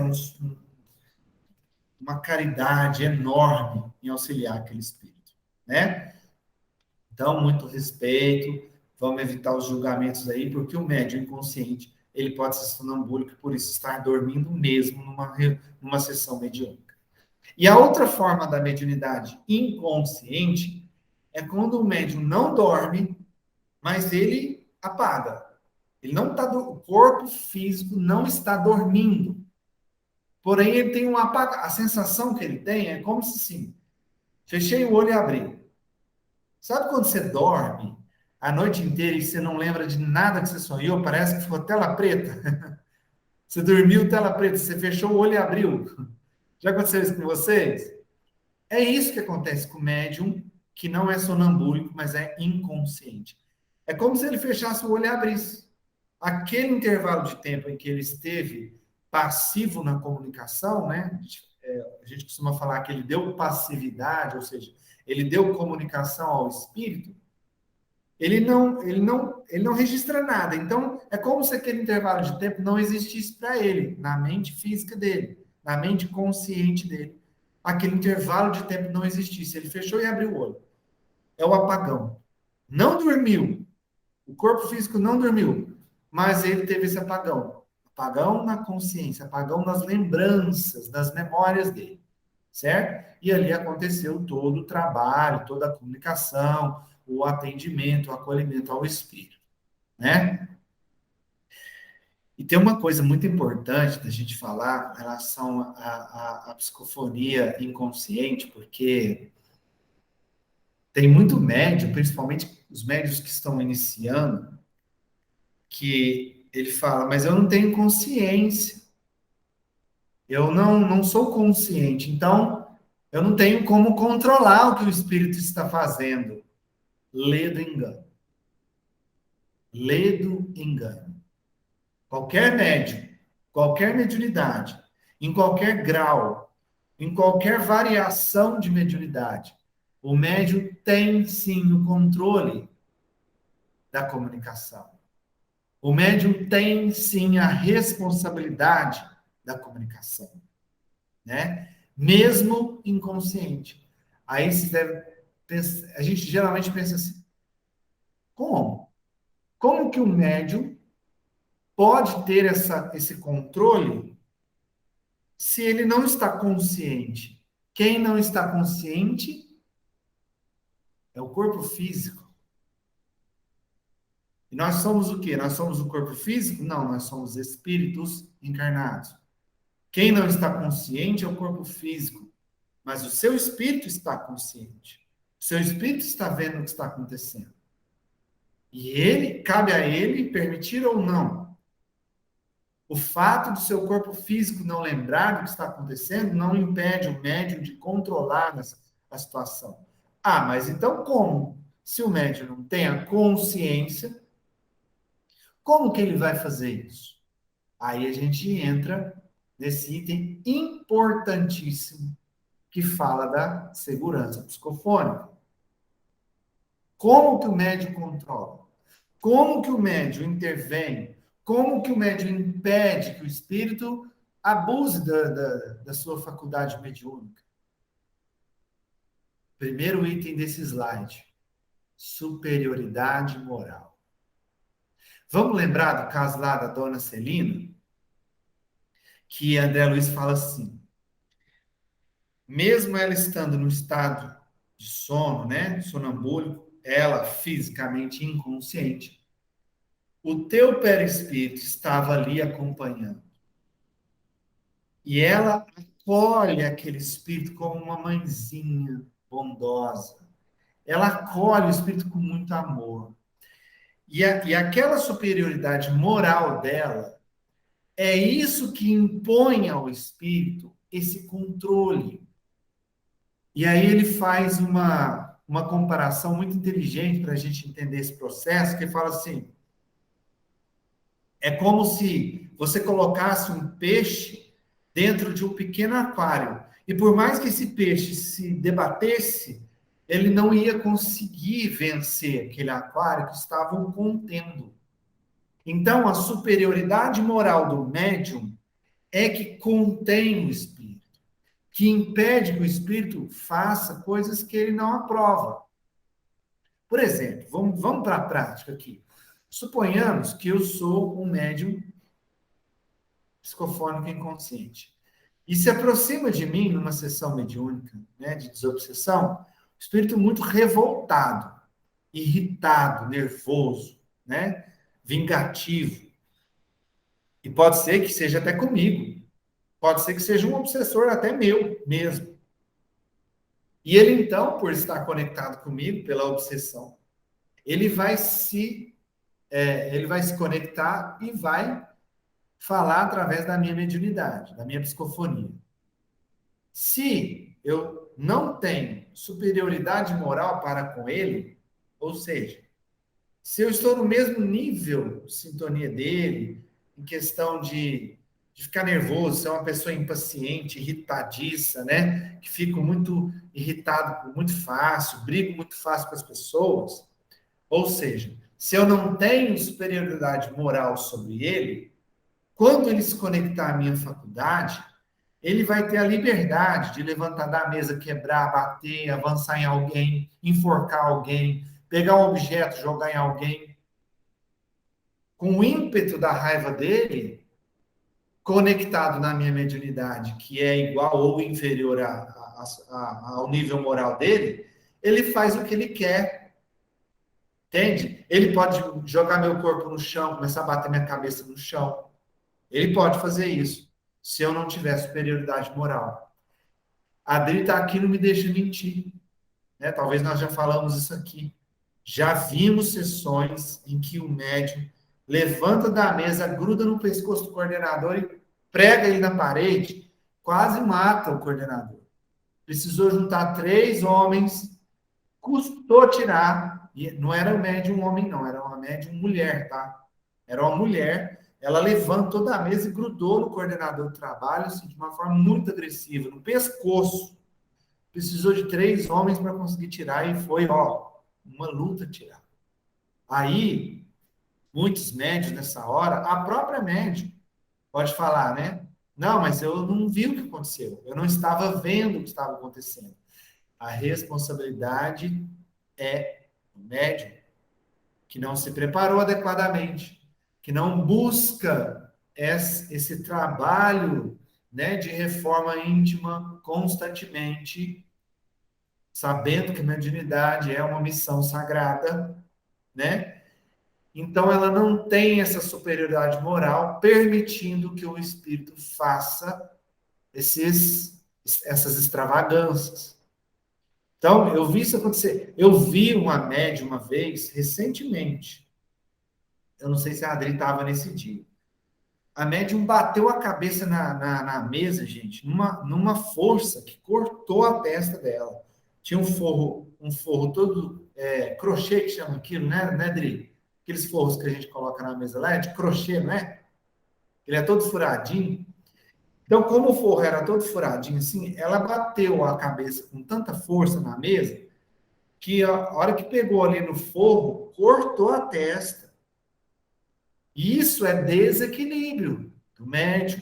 [SPEAKER 1] uma caridade enorme em auxiliar aquele espírito, né? Então, muito respeito, vamos evitar os julgamentos aí, porque o médium inconsciente, ele pode ser sonambúlico, por isso estar dormindo mesmo numa sessão mediúnica. E a outra forma da mediunidade inconsciente é quando o médium não dorme, mas ele apaga. Ele não está, o corpo físico não está dormindo. Porém, ele tem um apagado. A sensação que ele tem é como se sim, fechei o olho e abri. Sabe quando você dorme a noite inteira e você não lembra de nada que você sonhou? Parece que ficou tela preta. Você dormiu, tela preta, você fechou o olho e abriu. Já aconteceu isso com vocês? É isso que acontece com o médium que não é sonambúlico, mas é inconsciente. É como se ele fechasse o olho e abrisse. Aquele intervalo de tempo em que ele esteve passivo na comunicação, né? A gente costuma falar que ele deu passividade, ou seja, ele deu comunicação ao espírito. Ele não registra nada. Então, é como se aquele intervalo de tempo não existisse para ele, na mente física dele, na mente consciente dele. Aquele intervalo de tempo não existisse. Ele fechou e abriu o olho. É o apagão. Não dormiu. O corpo físico não dormiu, mas ele teve esse apagão. Apagão na consciência, apagão nas lembranças, nas memórias dele, certo? E ali aconteceu todo o trabalho, toda a comunicação, o atendimento, o acolhimento ao espírito, né? E tem uma coisa muito importante da gente falar em relação à psicofonia inconsciente, porque tem muito médium, principalmente os médios que estão iniciando, que ele fala, mas eu não tenho consciência, eu não sou consciente, então eu não tenho como controlar o que o espírito está fazendo. Lê do engano. Lê do engano. Qualquer médium, qualquer mediunidade, em qualquer grau, em qualquer variação de mediunidade, o médium tem sim o controle da comunicação. O médium tem sim a responsabilidade da comunicação, né? Mesmo inconsciente. Aí se deve pensar, a gente geralmente pensa assim: como? Como que o médium pode ter esse controle se ele não está consciente? Quem não está consciente é o corpo físico. E nós somos o quê? Nós somos o corpo físico? Não, nós somos espíritos encarnados. Quem não está consciente é o corpo físico, mas o seu espírito está consciente. O seu espírito está vendo o que está acontecendo. E cabe a ele permitir ou não. O fato do seu corpo físico não lembrar do que está acontecendo não impede o médium de controlar a situação. Ah, mas então como? Se o médium não tem a consciência, como que ele vai fazer isso? Aí a gente entra nesse item importantíssimo que fala da segurança psicofônica. Como que o médium controla? Como que o médium intervém? Como que o médium impede que o espírito abuse da sua faculdade mediúnica? Primeiro item desse slide: superioridade moral. Vamos lembrar do caso lá da dona Celina? Que André Luiz fala assim: mesmo ela estando no estado de sono, né, sonambúlico, ela fisicamente inconsciente, o teu perispírito estava ali acompanhando. E ela acolhe aquele espírito como uma mãezinha bondosa. Ela acolhe o espírito com muito amor. E aquela superioridade moral dela é isso que impõe ao espírito esse controle. E aí ele faz uma comparação muito inteligente para a gente entender esse processo, que ele fala assim: é como se você colocasse um peixe dentro de um pequeno aquário. E por mais que esse peixe se debatesse, ele não ia conseguir vencer aquele aquário que estavam contendo. Então, a superioridade moral do médium é que contém o espírito, que impede que o espírito faça coisas que ele não aprova. Por exemplo, vamos para a prática aqui. Suponhamos que eu sou um médium psicofônico inconsciente e se aproxima de mim numa sessão mediúnica, né, de desobsessão, um espírito muito revoltado, irritado, nervoso, né, vingativo. E pode ser que seja até comigo. Pode ser que seja um obsessor até meu mesmo. E ele, então, por estar conectado comigo pela obsessão, ele vai se conectar e vai falar através da minha mediunidade, da minha psicofonia. Se eu não tenho superioridade moral para com ele, ou seja, se eu estou no mesmo nível de sintonia dele, em questão de ficar nervoso, ser uma pessoa impaciente, irritadiça, né? Que fico muito irritado muito fácil, brigo muito fácil com as pessoas. Ou seja, se eu não tenho superioridade moral sobre ele, quando ele se conectar à minha faculdade, ele vai ter a liberdade de levantar da mesa, quebrar, bater, avançar em alguém, enforcar alguém, pegar um objeto, jogar em alguém. Com o ímpeto da raiva dele, conectado na minha mediunidade, que é igual ou inferior ao nível moral dele, ele faz o que ele quer. Entende? Ele pode jogar meu corpo no chão, começar a bater minha cabeça no chão. Ele pode fazer isso, se eu não tiver superioridade moral. A Adri está aqui, não me deixa mentir. Né? Talvez nós já falamos isso aqui. Já vimos sessões em que o médium levanta da mesa, gruda no pescoço do coordenador e prega ele na parede, quase mata o coordenador. Precisou juntar 3 homens, custou tirar. E não era médium homem, não, era uma médium mulher, tá? Era uma mulher. Ela levantou da mesa e grudou no coordenador do trabalho, assim, de uma forma muito agressiva, no pescoço. Precisou de 3 homens para conseguir tirar e foi, uma luta tirar. Aí, muitos médios nessa hora, a própria médium pode falar, né? Não, mas eu não vi o que aconteceu. Eu não estava vendo o que estava acontecendo. A responsabilidade é do médium que não se preparou adequadamente, que não busca esse trabalho, né, de reforma íntima constantemente, sabendo que a mediunidade é uma missão sagrada, né? Então ela não tem essa superioridade moral, permitindo que o espírito faça essas extravagâncias. Então, eu vi isso acontecer. Eu vi uma médium uma vez, recentemente. Eu não sei se a Adri estava nesse dia. A médium bateu a cabeça na mesa, gente, numa força que cortou a testa dela. Tinha um forro todo crochê, que chama aquilo, né, Adri? Aqueles forros que a gente coloca na mesa lá, é de crochê, não é? Ele é todo furadinho. Então, como o forro era todo furadinho assim, ela bateu a cabeça com tanta força na mesa que a hora que pegou ali no forro, cortou a testa. Isso é desequilíbrio do médium,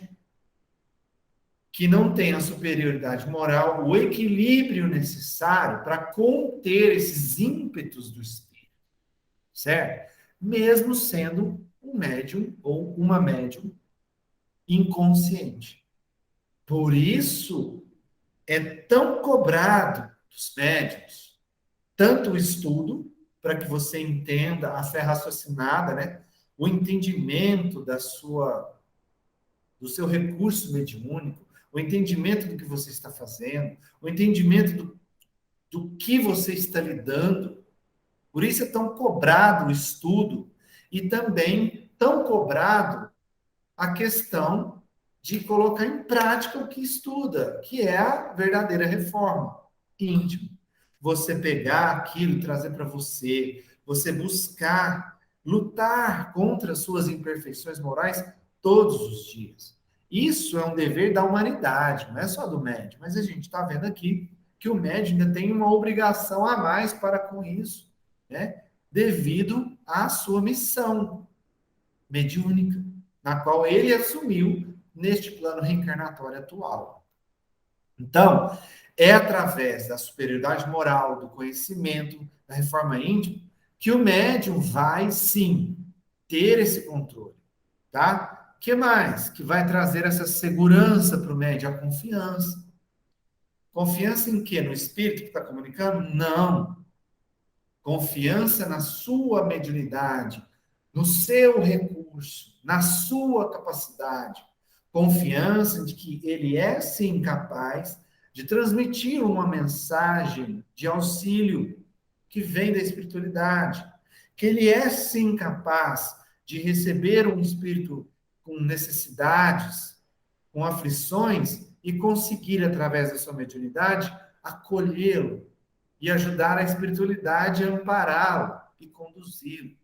[SPEAKER 1] que não tem a superioridade moral, o equilíbrio necessário para conter esses ímpetos do espírito, certo? Mesmo sendo um médium ou uma médium inconsciente. Por isso é tão cobrado dos médiums, tanto o estudo, para que você entenda a fé raciocinada, né? O entendimento do seu recurso mediúnico, o entendimento do que você está fazendo, o entendimento do que você está lidando. Por isso é tão cobrado o estudo e também tão cobrado a questão de colocar em prática o que estuda, que é a verdadeira reforma íntima. Você pegar aquilo e trazer para você, você buscar lutar contra as suas imperfeições morais todos os dias. Isso é um dever da humanidade, não é só do médium, mas a gente está vendo aqui que o médium ainda tem uma obrigação a mais para com isso, né? Devido à sua missão mediúnica, na qual ele assumiu neste plano reencarnatório atual. Então, é através da superioridade moral, do conhecimento, da reforma íntima, que o médium vai, sim, ter esse controle, tá? O que mais? Que vai trazer essa segurança para o médium? A confiança. Confiança em quê? No espírito que está comunicando? Não. Confiança na sua mediunidade, no seu recurso, na sua capacidade. Confiança de que ele é, sim, capaz de transmitir uma mensagem de auxílio que vem da espiritualidade. Que ele é, sim, capaz de receber um espírito com necessidades, com aflições, e conseguir, através da sua mediunidade, acolhê-lo e ajudar a espiritualidade a ampará-lo e conduzi-lo.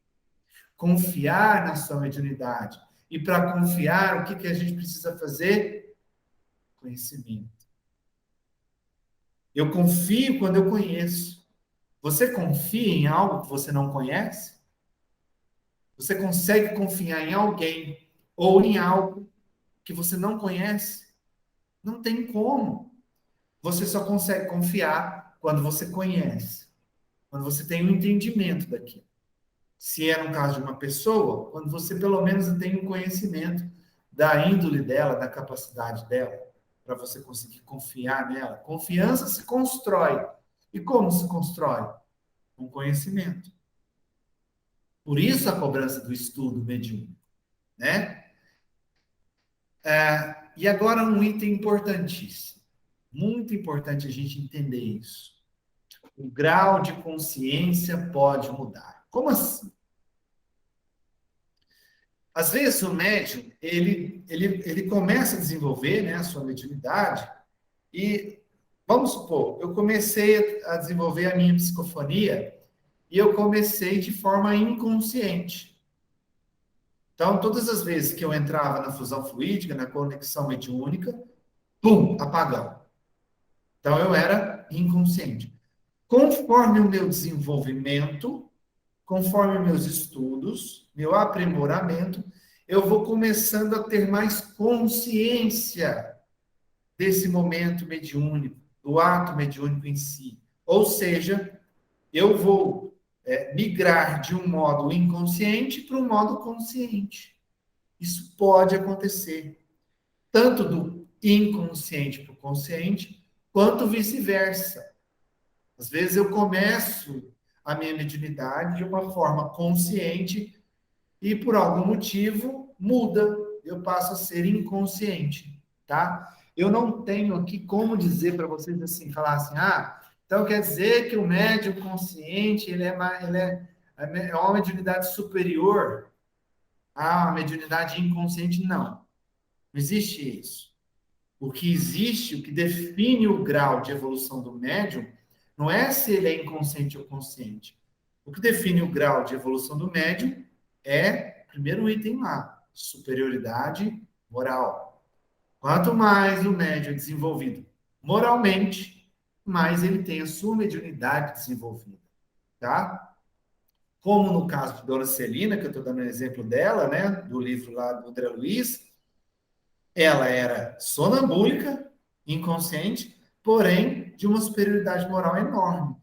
[SPEAKER 1] Confiar na sua mediunidade. E para confiar, o que a gente precisa fazer? Conhecimento. Eu confio quando eu conheço. Você confia em algo que você não conhece? Você consegue confiar em alguém ou em algo que você não conhece? Não tem como. Você só consegue confiar quando você conhece, quando você tem um entendimento daquilo. Se é no caso de uma pessoa, quando você pelo menos tem um conhecimento da índole dela, da capacidade dela, para você conseguir confiar nela. Confiança se constrói. E como se constrói? Com conhecimento. Por isso a cobrança do estudo mediúnico, né? E agora um item importantíssimo. Muito importante a gente entender isso. O grau de consciência pode mudar. Como assim? Às vezes o médium, ele começa a desenvolver, né, a sua mediunidade e, vamos supor, eu comecei a desenvolver a minha psicofonia e eu comecei de forma inconsciente. Então, todas as vezes que eu entrava na fusão fluídica, na conexão mediúnica, pum, apagão. Então, eu era inconsciente. Conforme o meu desenvolvimento, conforme meus estudos, meu aprimoramento, eu vou começando a ter mais consciência desse momento mediúnico, do ato mediúnico em si. Ou seja, eu vou migrar de um modo inconsciente para um modo consciente. Isso pode acontecer, tanto do inconsciente para o consciente, quanto vice-versa. Às vezes eu começo a minha mediunidade de uma forma consciente e por algum motivo muda, eu passo a ser inconsciente, tá? Eu não tenho aqui como dizer para vocês assim, falar assim, então quer dizer que o médium consciente, é uma mediunidade superior à mediunidade inconsciente, não. Não existe isso. O que existe, o que define o grau de evolução do médium, não é se ele é inconsciente ou consciente. O que define o grau de evolução do médium é, primeiro item lá, superioridade moral. Quanto mais o médium é desenvolvido moralmente, mais ele tem a sua mediunidade desenvolvida, tá? Como no caso de Dona Celina, que eu estou dando um exemplo dela, né, do livro lá do André Luiz, ela era sonambúlica, inconsciente, porém de uma superioridade moral enorme,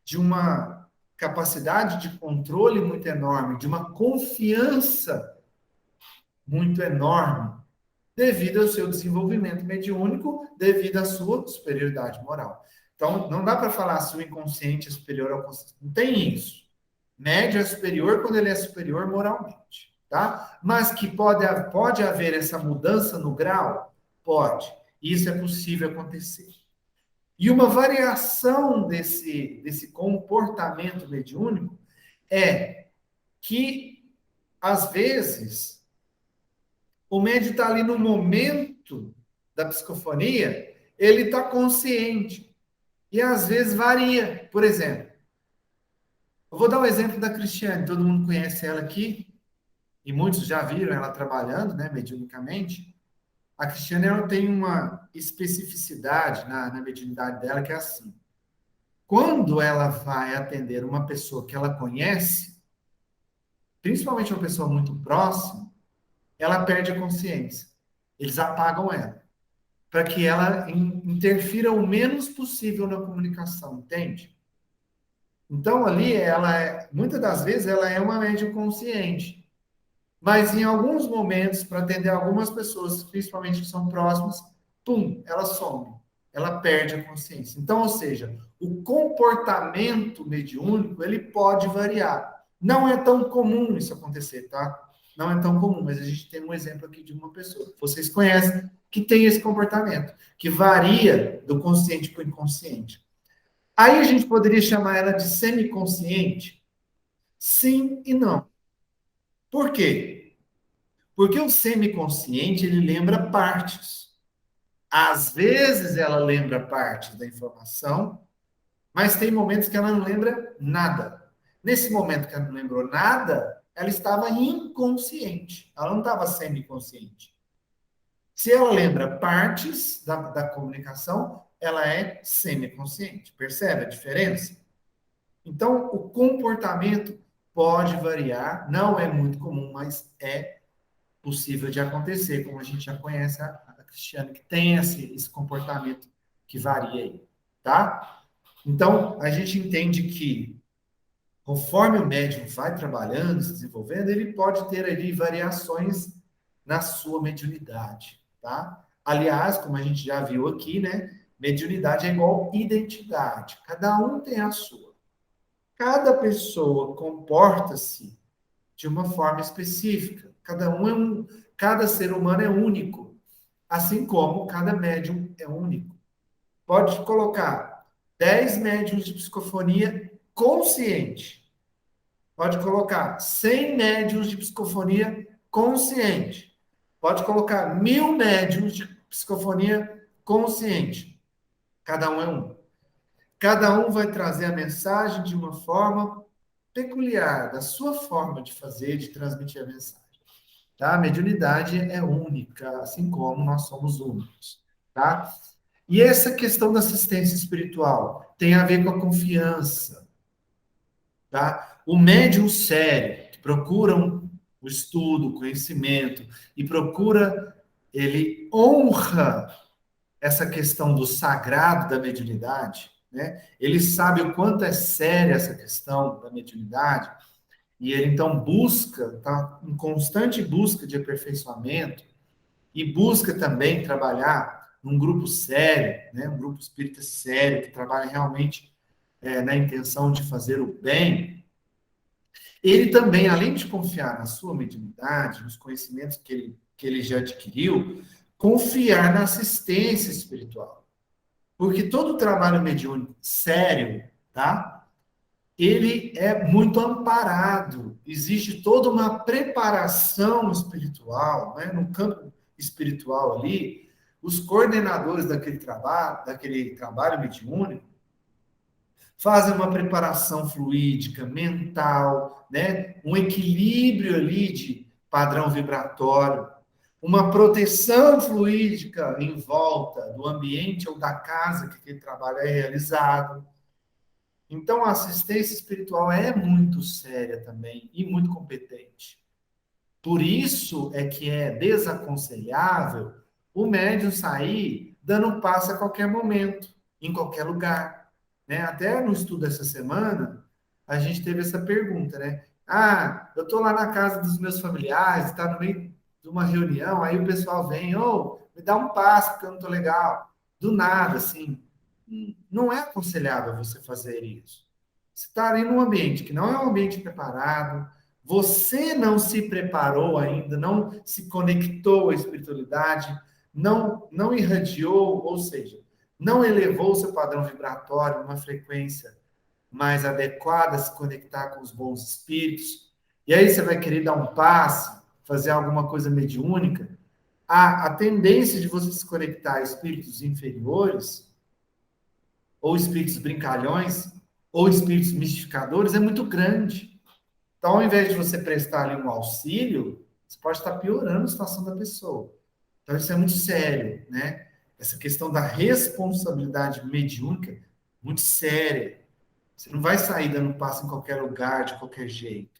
[SPEAKER 1] de uma capacidade de controle muito enorme, de uma confiança muito enorme, devido ao seu desenvolvimento mediúnico, devido à sua superioridade moral. Então, não dá para falar se o inconsciente é superior ao consciente. Não tem isso. Médio é superior quando ele é superior moralmente, tá? Mas que pode haver essa mudança no grau? Pode. Isso é possível acontecer. E uma variação desse comportamento mediúnico é que, às vezes, o médium está ali no momento da psicofonia, ele está consciente. E, às vezes, varia. Por exemplo, eu vou dar o exemplo da Cristiane, todo mundo conhece ela aqui, e muitos já viram ela trabalhando, né, mediunicamente. A Cristiane ela tem uma especificidade na mediunidade dela, que é assim. Quando ela vai atender uma pessoa que ela conhece, principalmente uma pessoa muito próxima, ela perde a consciência. Eles apagam ela, para que ela interfira o menos possível na comunicação, entende? Então, ali, muitas das vezes, ela é uma médium consciente. Mas, em alguns momentos, para atender algumas pessoas, principalmente que são próximas, pum, ela some. Ela perde a consciência. Então, ou seja, o comportamento mediúnico, ele pode variar. Não é tão comum isso acontecer, tá? Não é tão comum, mas a gente tem um exemplo aqui de uma pessoa que vocês conhecem, que tem esse comportamento, que varia do consciente para o inconsciente. Aí a gente poderia chamar ela de semiconsciente? Sim e não. Por quê? Porque o semiconsciente, ele lembra partes. Às vezes ela lembra partes da informação, mas tem momentos que ela não lembra nada. Nesse momento que ela não lembrou nada, ela estava inconsciente. Ela não estava semiconsciente. Se ela lembra partes da comunicação, ela é semiconsciente. Percebe a diferença? Então, o comportamento pode variar, não é muito comum, mas é possível de acontecer, como a gente já conhece a Cristiane, que tem esse comportamento que varia aí, tá? Então, a gente entende que, conforme o médium vai trabalhando, se desenvolvendo, ele pode ter ali variações na sua mediunidade, tá? Aliás, como a gente já viu aqui, né? Mediunidade é igual identidade. Cada um tem a sua. Cada pessoa comporta-se de uma forma específica. Cada ser humano é único, assim como cada médium é único. Pode colocar 10 médiums de psicofonia consciente. Pode colocar 100 médiums de psicofonia consciente. Pode colocar 1000 médiums de psicofonia consciente. Cada um é um. Cada um vai trazer a mensagem de uma forma peculiar, da sua forma de fazer, de transmitir a mensagem. Tá? A mediunidade é única, assim como nós somos únicos. Tá? E essa questão da assistência espiritual tem a ver com a confiança. Tá? O médium sério, que procura o estudo, o conhecimento, e procura, ele honra essa questão do sagrado da mediunidade, né? Ele sabe o quanto é séria essa questão da mediunidade, e ele então busca, tá em constante busca de aperfeiçoamento, e busca também trabalhar num grupo sério, né? Um grupo espírita sério, que trabalha realmente na intenção de fazer o bem. Ele também, além de confiar na sua mediunidade, nos conhecimentos que ele já adquiriu, confiar na assistência espiritual. Porque todo trabalho mediúnico sério, tá? Ele é muito amparado. Existe toda uma preparação espiritual, né? No campo espiritual ali, os coordenadores daquele trabalho mediúnico, fazem uma preparação fluídica, mental, né? Um equilíbrio ali de padrão vibratório, uma proteção fluídica em volta do ambiente ou da casa que aquele trabalho é realizado. Então, a assistência espiritual é muito séria também e muito competente. Por isso é que é desaconselhável o médium sair dando um passo a qualquer momento, em qualquer lugar, né? Até no estudo dessa semana, a gente teve essa pergunta, né? Ah, eu estou lá na casa dos meus familiares, está no meio de uma reunião, aí o pessoal vem, ô, me dá um passo porque eu não estou legal. Do nada, assim. Não é aconselhável você fazer isso. Você está ali num ambiente que não é um ambiente preparado, você não se preparou ainda, não se conectou à espiritualidade, não irradiou, ou seja, não elevou o seu padrão vibratório, uma frequência mais adequada a se conectar com os bons espíritos. E aí você vai querer dar um passe, fazer alguma coisa mediúnica. A tendência de você se conectar a espíritos inferiores, ou espíritos brincalhões, ou espíritos mistificadores, é muito grande. Então, ao invés de você prestar ali um auxílio, você pode estar piorando a situação da pessoa. Então, isso é muito sério, né? Essa questão da responsabilidade mediúnica, muito séria. Você não vai sair dando passo em qualquer lugar, de qualquer jeito.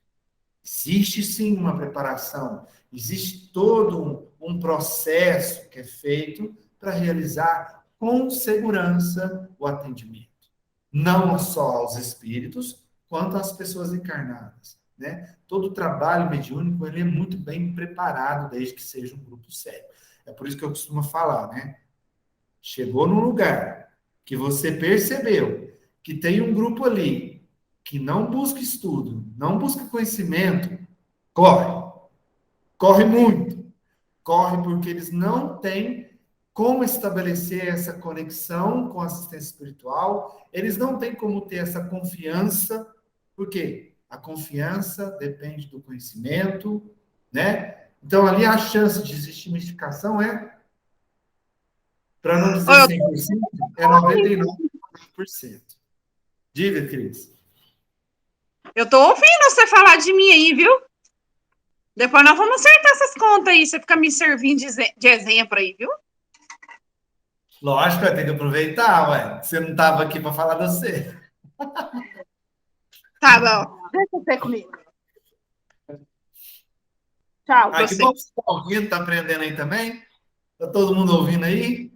[SPEAKER 1] Existe sim uma preparação, existe todo um processo que é feito para realizar com segurança o atendimento. Não só aos espíritos, quanto às pessoas encarnadas, né? Todo o trabalho mediúnico ele é muito bem preparado, desde que seja um grupo sério. É por isso que eu costumo falar, né? Chegou num lugar que você percebeu que tem um grupo ali que não busca estudo, não busca conhecimento, corre. Corre muito. Corre porque eles não têm como estabelecer essa conexão com a assistência espiritual, eles não têm como ter essa confiança, porque a confiança depende do conhecimento, né? Então, ali a chance de existir mistificação para não
[SPEAKER 4] Ô,
[SPEAKER 1] dizer 100%, é 99%. Diga, Cris.
[SPEAKER 4] eu tô ouvindo você falar de mim aí, viu? Depois nós vamos acertar essas contas aí. Você fica me servindo de exemplo aí, viu?
[SPEAKER 1] Lógico, vai ter que aproveitar, ué. Você não estava aqui para falar de você.
[SPEAKER 4] Tá bom. Deixa você comigo. Tchau,
[SPEAKER 1] Ah, que bom
[SPEAKER 4] você.
[SPEAKER 1] que você está ouvindo, está aprendendo aí também. Está todo mundo ouvindo aí?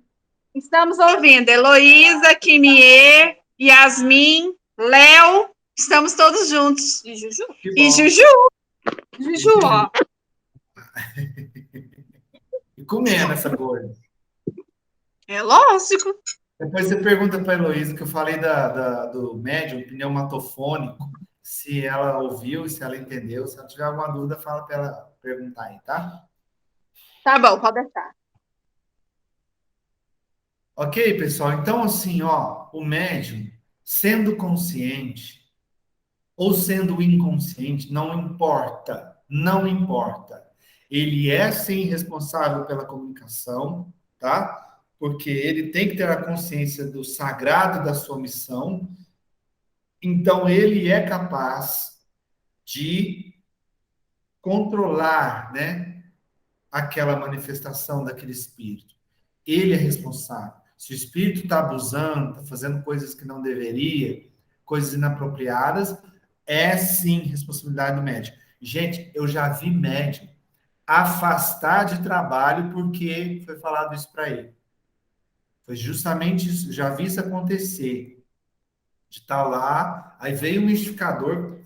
[SPEAKER 4] Estamos ouvindo Heloísa, Kimiê, Yasmin, Léo. Estamos todos juntos. E Juju.
[SPEAKER 1] Que
[SPEAKER 4] E
[SPEAKER 1] bom.
[SPEAKER 4] Juju. Juju, ó.
[SPEAKER 1] E comendo essa coisa.
[SPEAKER 4] É lógico.
[SPEAKER 1] Depois você pergunta para a Heloísa, que eu falei do médium pneumatofônico, se ela ouviu, se ela entendeu. Se ela tiver alguma dúvida, fala para ela perguntar aí, tá?
[SPEAKER 4] Tá bom, pode deixar.
[SPEAKER 1] Ok, pessoal? Então, assim, ó, o médium, sendo consciente ou sendo inconsciente, não importa, não importa. Ele é, sim, responsável pela comunicação, tá? Porque ele tem que ter a consciência do sagrado da sua missão. Então, ele é capaz de controlar, né, aquela manifestação daquele espírito. Ele é responsável. Se o espírito está abusando, está fazendo coisas que não deveria, coisas inapropriadas, é sim responsabilidade do médico. Gente, eu já vi médico afastar de trabalho porque foi falado isso para ele. Foi justamente isso, já vi isso acontecer. De estar lá, aí veio um mistificador,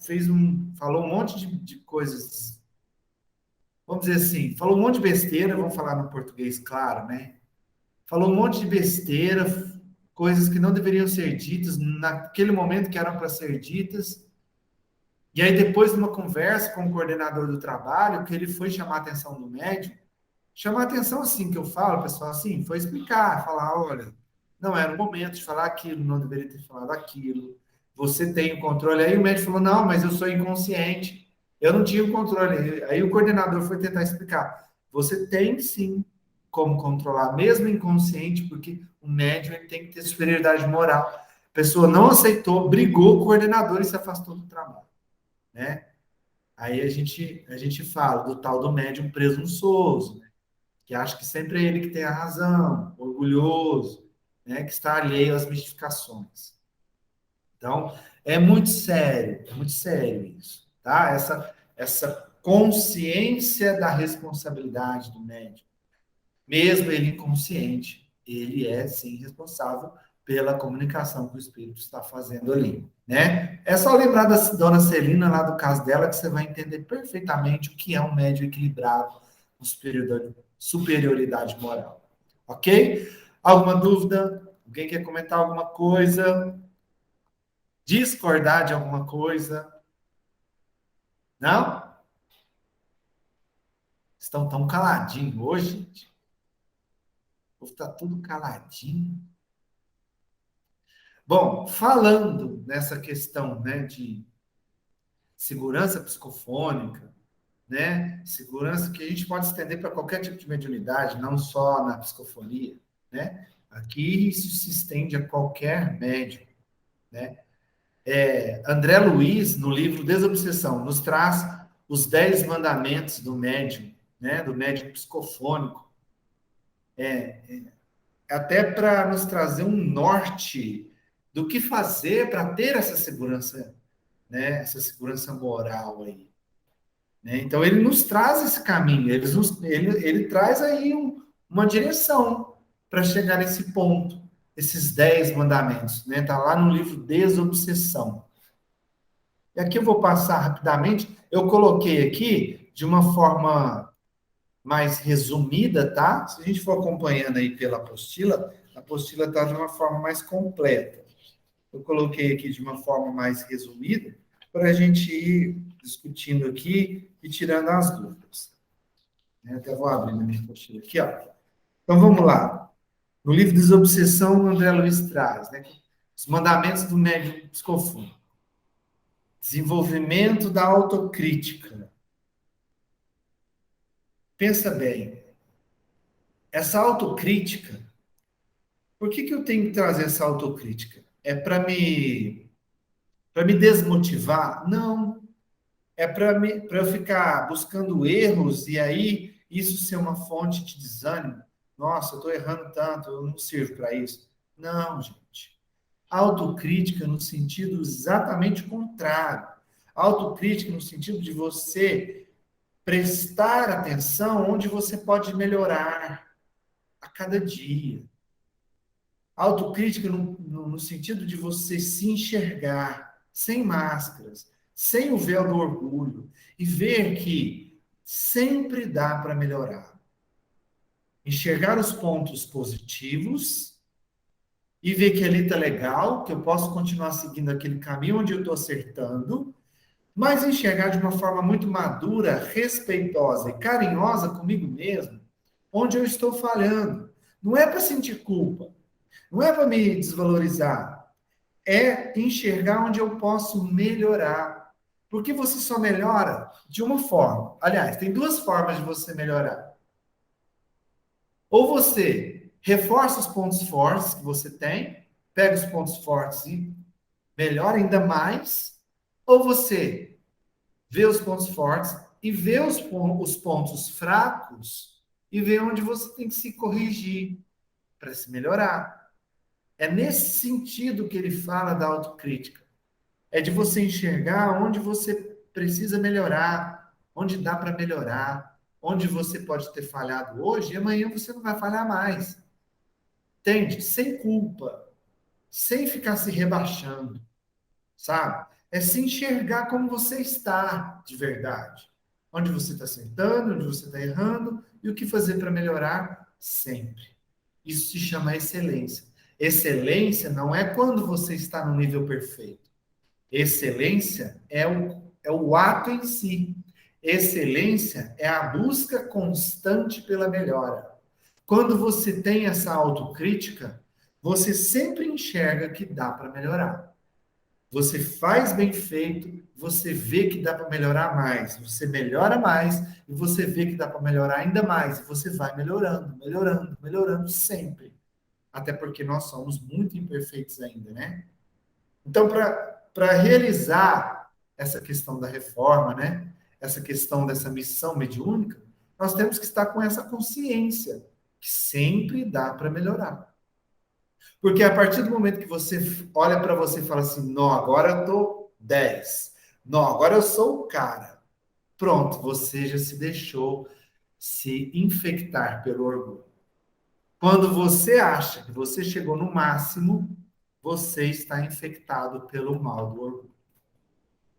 [SPEAKER 1] falou um monte de coisas, vamos dizer assim, falou um monte de besteira, vamos falar no português claro, né? Falou um monte de besteira, coisas que não deveriam ser ditas naquele momento que eram para ser ditas. E aí, depois de uma conversa com o coordenador do trabalho, que ele foi chamar a atenção do médico, chamar a atenção assim que eu falo, pessoal, assim, foi explicar, falar, olha, não era o momento de falar aquilo, não deveria ter falado aquilo. Você tem o controle. Aí o médico falou, não, mas eu sou inconsciente. Eu não tinha o controle. Aí o coordenador foi tentar explicar. Você tem sim como controlar, mesmo inconsciente, porque o médium ele tem que ter superioridade moral. A pessoa não aceitou, brigou com o coordenador e se afastou do trabalho, né? Aí a gente fala do tal do médium presunçoso, né? Que acha que sempre é ele que tem a razão, orgulhoso, né? Que está alheio às mistificações. Então, é muito sério isso, tá? Essa consciência da responsabilidade do médium. Mesmo ele inconsciente, ele é sim responsável pela comunicação que o espírito está fazendo ali, né? É só lembrar da dona Celina lá do caso dela que você vai entender perfeitamente o que é um médium equilibrado com superioridade moral. Ok? Alguma dúvida? Alguém quer comentar alguma coisa? Discordar de alguma coisa? Não? Estão tão caladinhos hoje, gente. O povo está tudo caladinho. Bom, falando nessa questão, né, de segurança psicofônica, né, segurança que a gente pode estender para qualquer tipo de mediunidade, não só na psicofonia, né? Aqui isso se estende a qualquer médium, né? André Luiz, no livro Desobsessão, nos traz os 10 mandamentos do médium, né, do médium psicofônico, até para nos trazer um norte do que fazer para ter essa segurança, né, essa segurança moral aí, né? Então ele nos traz esse caminho, ele traz aí uma direção para chegar nesse ponto, esses 10 mandamentos, né? Tá lá no livro Desobsessão. E aqui eu vou passar rapidamente, eu coloquei aqui de uma forma mais resumida, tá? Se a gente for acompanhando aí pela apostila, a apostila está de uma forma mais completa. Eu coloquei aqui de uma forma mais resumida para a gente ir discutindo aqui e tirando as dúvidas. Até vou abrir na minha apostila aqui, ó. Então vamos lá. No livro Desobsessão, o André Luiz traz, né? Os mandamentos do médium psicofônico. Desenvolvimento da autocrítica. pensa bem, essa autocrítica, por que eu tenho que trazer essa autocrítica? É para me desmotivar? Não. É para eu ficar buscando erros e aí isso ser uma fonte de desânimo. Nossa, eu estou errando tanto, eu não sirvo para isso. Não, gente. Autocrítica no sentido exatamente contrário. Autocrítica no sentido de você prestar atenção onde você pode melhorar a cada dia. Autocrítica no sentido de você se enxergar sem máscaras, sem o véu do orgulho, e ver que sempre dá para melhorar. Enxergar os pontos positivos e ver que ali está legal, que eu posso continuar seguindo aquele caminho onde eu estou acertando, mas enxergar de uma forma muito madura, respeitosa e carinhosa comigo mesmo, onde eu estou falhando. Não é para sentir culpa, não é para me desvalorizar, é enxergar onde eu posso melhorar. Porque você só melhora de uma forma. Aliás, tem duas formas de você melhorar. Ou você reforça os pontos fortes que você tem, pega os pontos fortes e melhora ainda mais, ou você vê os pontos fortes e vê os pontos fracos e vê onde você tem que se corrigir para se melhorar. É nesse sentido que ele fala da autocrítica. É de você enxergar onde você precisa melhorar, onde dá para melhorar, onde você pode ter falhado hoje e amanhã você não vai falhar mais. Entende? Sem culpa, sem ficar se rebaixando, sabe? É se enxergar como você está de verdade. Onde você está acertando, onde você está errando e o que fazer para melhorar sempre. Isso se chama excelência. Excelência não é quando você está no nível perfeito. Excelência é o ato em si. Excelência é a busca constante pela melhora. Quando você tem essa autocrítica, você sempre enxerga que dá para melhorar. Você faz bem feito, você vê que dá para melhorar mais, você melhora mais e você vê que dá para melhorar ainda mais, e você vai melhorando, melhorando, melhorando sempre. Até porque nós somos muito imperfeitos ainda, né? Então, para realizar essa questão da reforma, né? Essa questão dessa missão mediúnica, nós temos que estar com essa consciência que sempre dá para melhorar. Porque a partir do momento que você olha para você e fala assim, não, agora eu tô 10. Não, agora eu sou o cara. Pronto, você já se deixou se infectar pelo orgulho. Quando você acha que você chegou no máximo, você está infectado pelo mal do orgulho.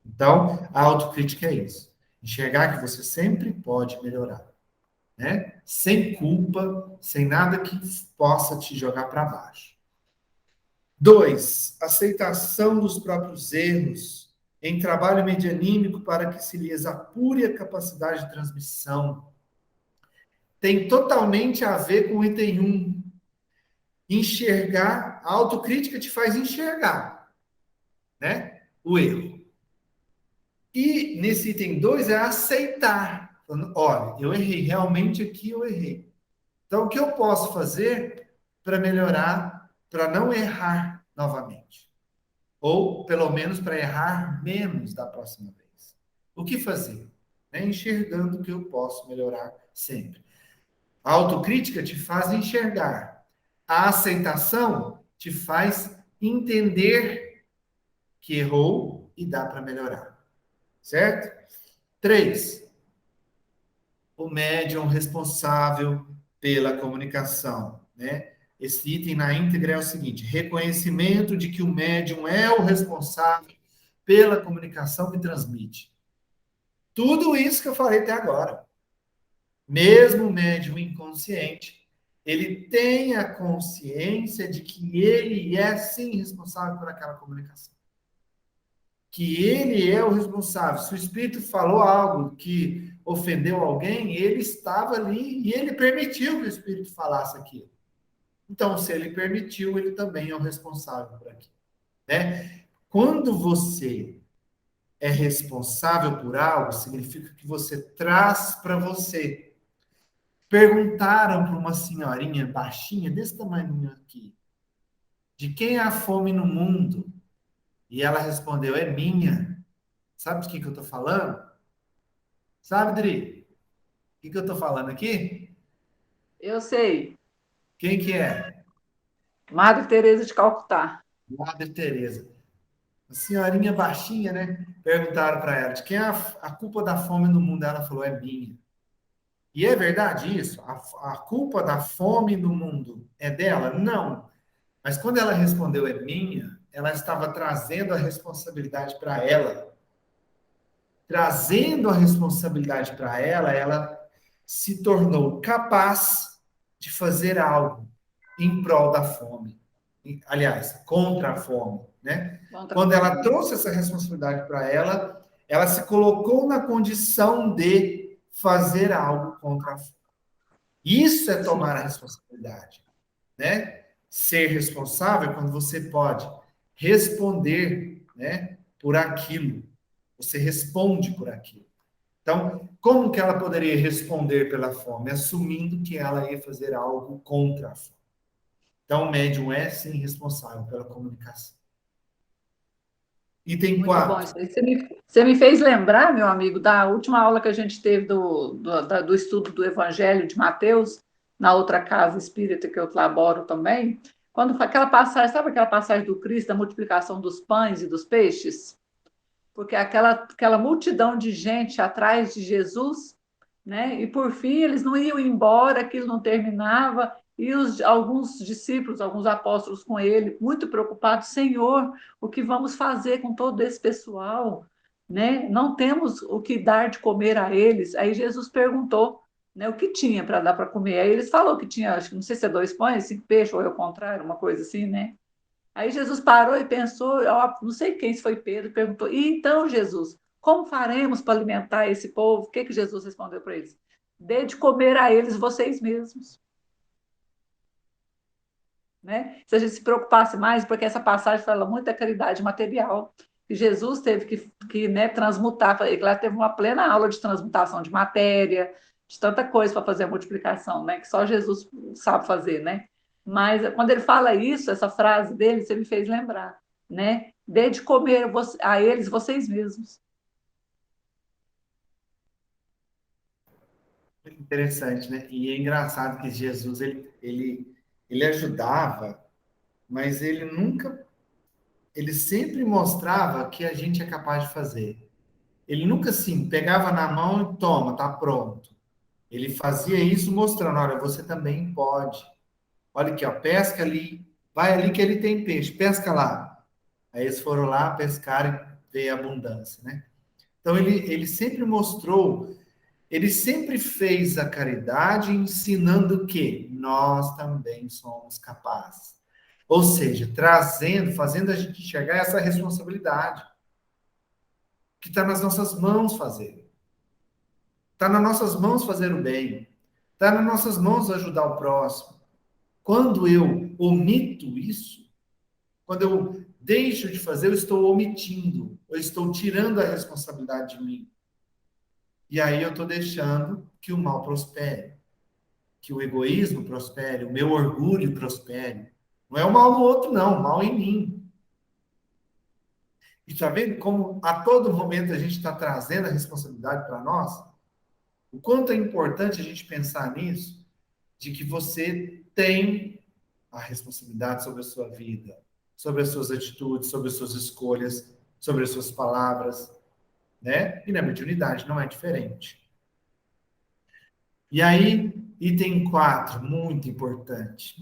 [SPEAKER 1] Então, a autocrítica é isso. Enxergar que você sempre pode melhorar, né? Sem culpa, sem nada que possa te jogar para baixo. 2, aceitação dos próprios erros em trabalho medianímico para que se lhes apure a capacidade de transmissão. Tem totalmente a ver com o item 1. Enxergar, a autocrítica te faz enxergar, né? O erro. E nesse item 2 é aceitar. Falando, olha, eu errei, realmente aqui eu errei. Então, o que eu posso fazer para melhorar, para não errar novamente? Ou, pelo menos, para errar menos da próxima vez. O que fazer? Né? Enxergando que eu posso melhorar sempre. A autocrítica te faz enxergar. A aceitação te faz entender que errou e dá para melhorar. Certo? 3. O médium responsável pela comunicação, né? Esse item na íntegra é o seguinte: reconhecimento de que o médium é o responsável pela comunicação que transmite. Tudo isso que eu falei até agora. Mesmo o médium inconsciente, ele tem a consciência de que ele é, sim, responsável por aquela comunicação. Que ele é o responsável. Se o espírito falou algo que ofendeu alguém, ele estava ali e ele permitiu que o espírito falasse aquilo. Então, se ele permitiu, ele também é o responsável por aquilo, né? Quando você é responsável por algo, significa que você traz para você. perguntaram para uma senhorinha baixinha, desse tamanho aqui, de quem é a fome no mundo? E ela respondeu, é minha. Sabe de quem que eu estou falando? Sabe, Dri? O que eu estou falando aqui?
[SPEAKER 2] Eu sei.
[SPEAKER 1] Quem que é?
[SPEAKER 2] Madre Teresa de Calcutá.
[SPEAKER 1] Madre Teresa. A senhorinha baixinha, né? Perguntaram para ela de quem é a culpa da fome no mundo. Ela falou, é minha. E é verdade isso? A culpa da fome no mundo é dela? Não. Mas quando ela respondeu é minha, ela estava trazendo a responsabilidade para ela. Trazendo a responsabilidade para ela, ela se tornou capaz de fazer algo em prol da fome. Aliás, contra a fome, né?
[SPEAKER 2] Contra a
[SPEAKER 1] Quando ela
[SPEAKER 2] fome.
[SPEAKER 1] trouxe essa responsabilidade para ela, ela se colocou na condição de fazer algo contra a fome. Isso é tomar a responsabilidade, né? Ser responsável é quando você pode responder, né, por aquilo. Você responde por aquilo. Então, como que ela poderia responder pela fome? Assumindo que ela ia fazer algo contra a fome. Então, o médium é, sim, responsável pela comunicação. Item
[SPEAKER 2] Muito bom
[SPEAKER 1] 4.
[SPEAKER 2] isso aí. Você me fez lembrar, meu amigo, da última aula que a gente teve do estudo do Evangelho de Mateus, na outra casa espírita que eu laboro também, quando foi aquela passagem, sabe aquela passagem do Cristo, da multiplicação dos pães e dos peixes? Porque aquela multidão de gente atrás de Jesus, né? E por fim eles não iam embora, aquilo não terminava, e alguns discípulos, alguns apóstolos com ele, muito preocupados, Senhor, o que vamos fazer com todo esse pessoal? Né? Não temos o que dar de comer a eles. Aí Jesus perguntou, né, o que tinha para dar para comer. Aí eles falou que tinha, acho que não sei se é 2 pães, 5 peixes, ou é o contrário, uma coisa assim, né? Aí Jesus parou e pensou, não sei quem, se foi Pedro, perguntou, e então, Jesus, como faremos para alimentar esse povo? O que que Jesus respondeu para eles? Dê de comer a eles vocês mesmos. Né? Se a gente se preocupasse mais, porque essa passagem fala muito da caridade material, que Jesus teve que né, transmutar, ele lá teve uma plena aula de transmutação de matéria, de tanta coisa para fazer a multiplicação, né, que só Jesus sabe fazer, né? Mas quando ele fala isso, essa frase dele, você me fez lembrar, né? Dê de comer a eles vocês mesmos.
[SPEAKER 1] Interessante, né? E é engraçado que Jesus, ele ajudava, mas ele sempre mostrava que a gente é capaz de fazer. Ele nunca, assim, pegava na mão e toma, tá pronto. Ele fazia isso mostrando, olha, você também pode. Olha aqui, ó, pesca ali, vai ali que ele tem peixe, pesca lá. Aí eles foram lá, pescaram e veio a abundância, né? Então ele sempre mostrou, ele sempre fez a caridade ensinando que nós também somos capazes. Ou seja, trazendo, fazendo a gente enxergar essa responsabilidade que está nas nossas mãos fazer. Está nas nossas mãos fazer o bem. Está nas nossas mãos ajudar o próximo. Quando eu omito isso, quando eu deixo de fazer, eu estou omitindo, eu estou tirando a responsabilidade de mim. E aí eu estou deixando que o mal prospere, que o egoísmo prospere, o meu orgulho prospere. Não é o mal no outro, não, o mal em mim. E está vendo como a todo momento a gente está trazendo a responsabilidade para nós? O quanto é importante a gente pensar nisso, de que você tem a responsabilidade sobre a sua vida, sobre as suas atitudes, sobre as suas escolhas, sobre as suas palavras, né? E na mediunidade não é diferente. E aí, item 4, muito importante,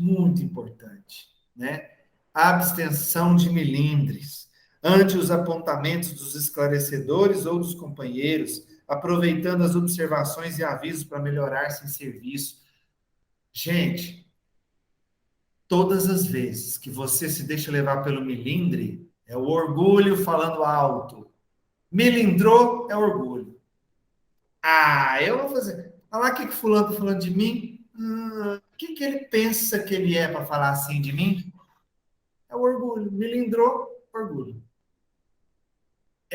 [SPEAKER 1] né? A abstenção de melindres ante os apontamentos dos esclarecedores ou dos companheiros, aproveitando as observações e avisos para melhorar-se em serviço. Gente, todas as vezes que você se deixa levar pelo melindre, é o orgulho falando alto. Melindrou é orgulho. Ah, eu vou fazer. Olha lá o que fulano está falando de mim. O que ele pensa que ele é para falar assim de mim? É o orgulho. Melindrou, orgulho.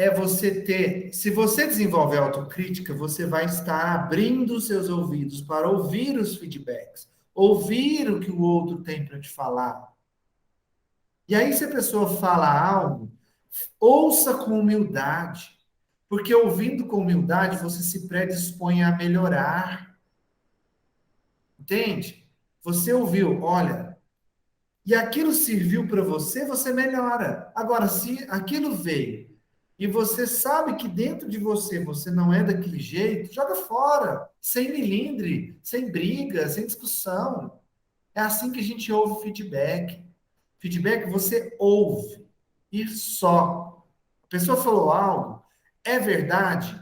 [SPEAKER 1] é você ter... Se você desenvolve autocrítica, você vai estar abrindo os seus ouvidos para ouvir os feedbacks, ouvir o que o outro tem para te falar. E aí, se a pessoa fala algo, ouça com humildade, porque ouvindo com humildade, você se predispõe a melhorar. Entende? Você ouviu, olha, e aquilo serviu para você, você melhora. Agora, se aquilo veio e você sabe que dentro de você não é daquele jeito, joga fora, sem milindre, sem briga, sem discussão. É assim que a gente ouve feedback. Feedback você ouve e só. A pessoa falou algo, é verdade,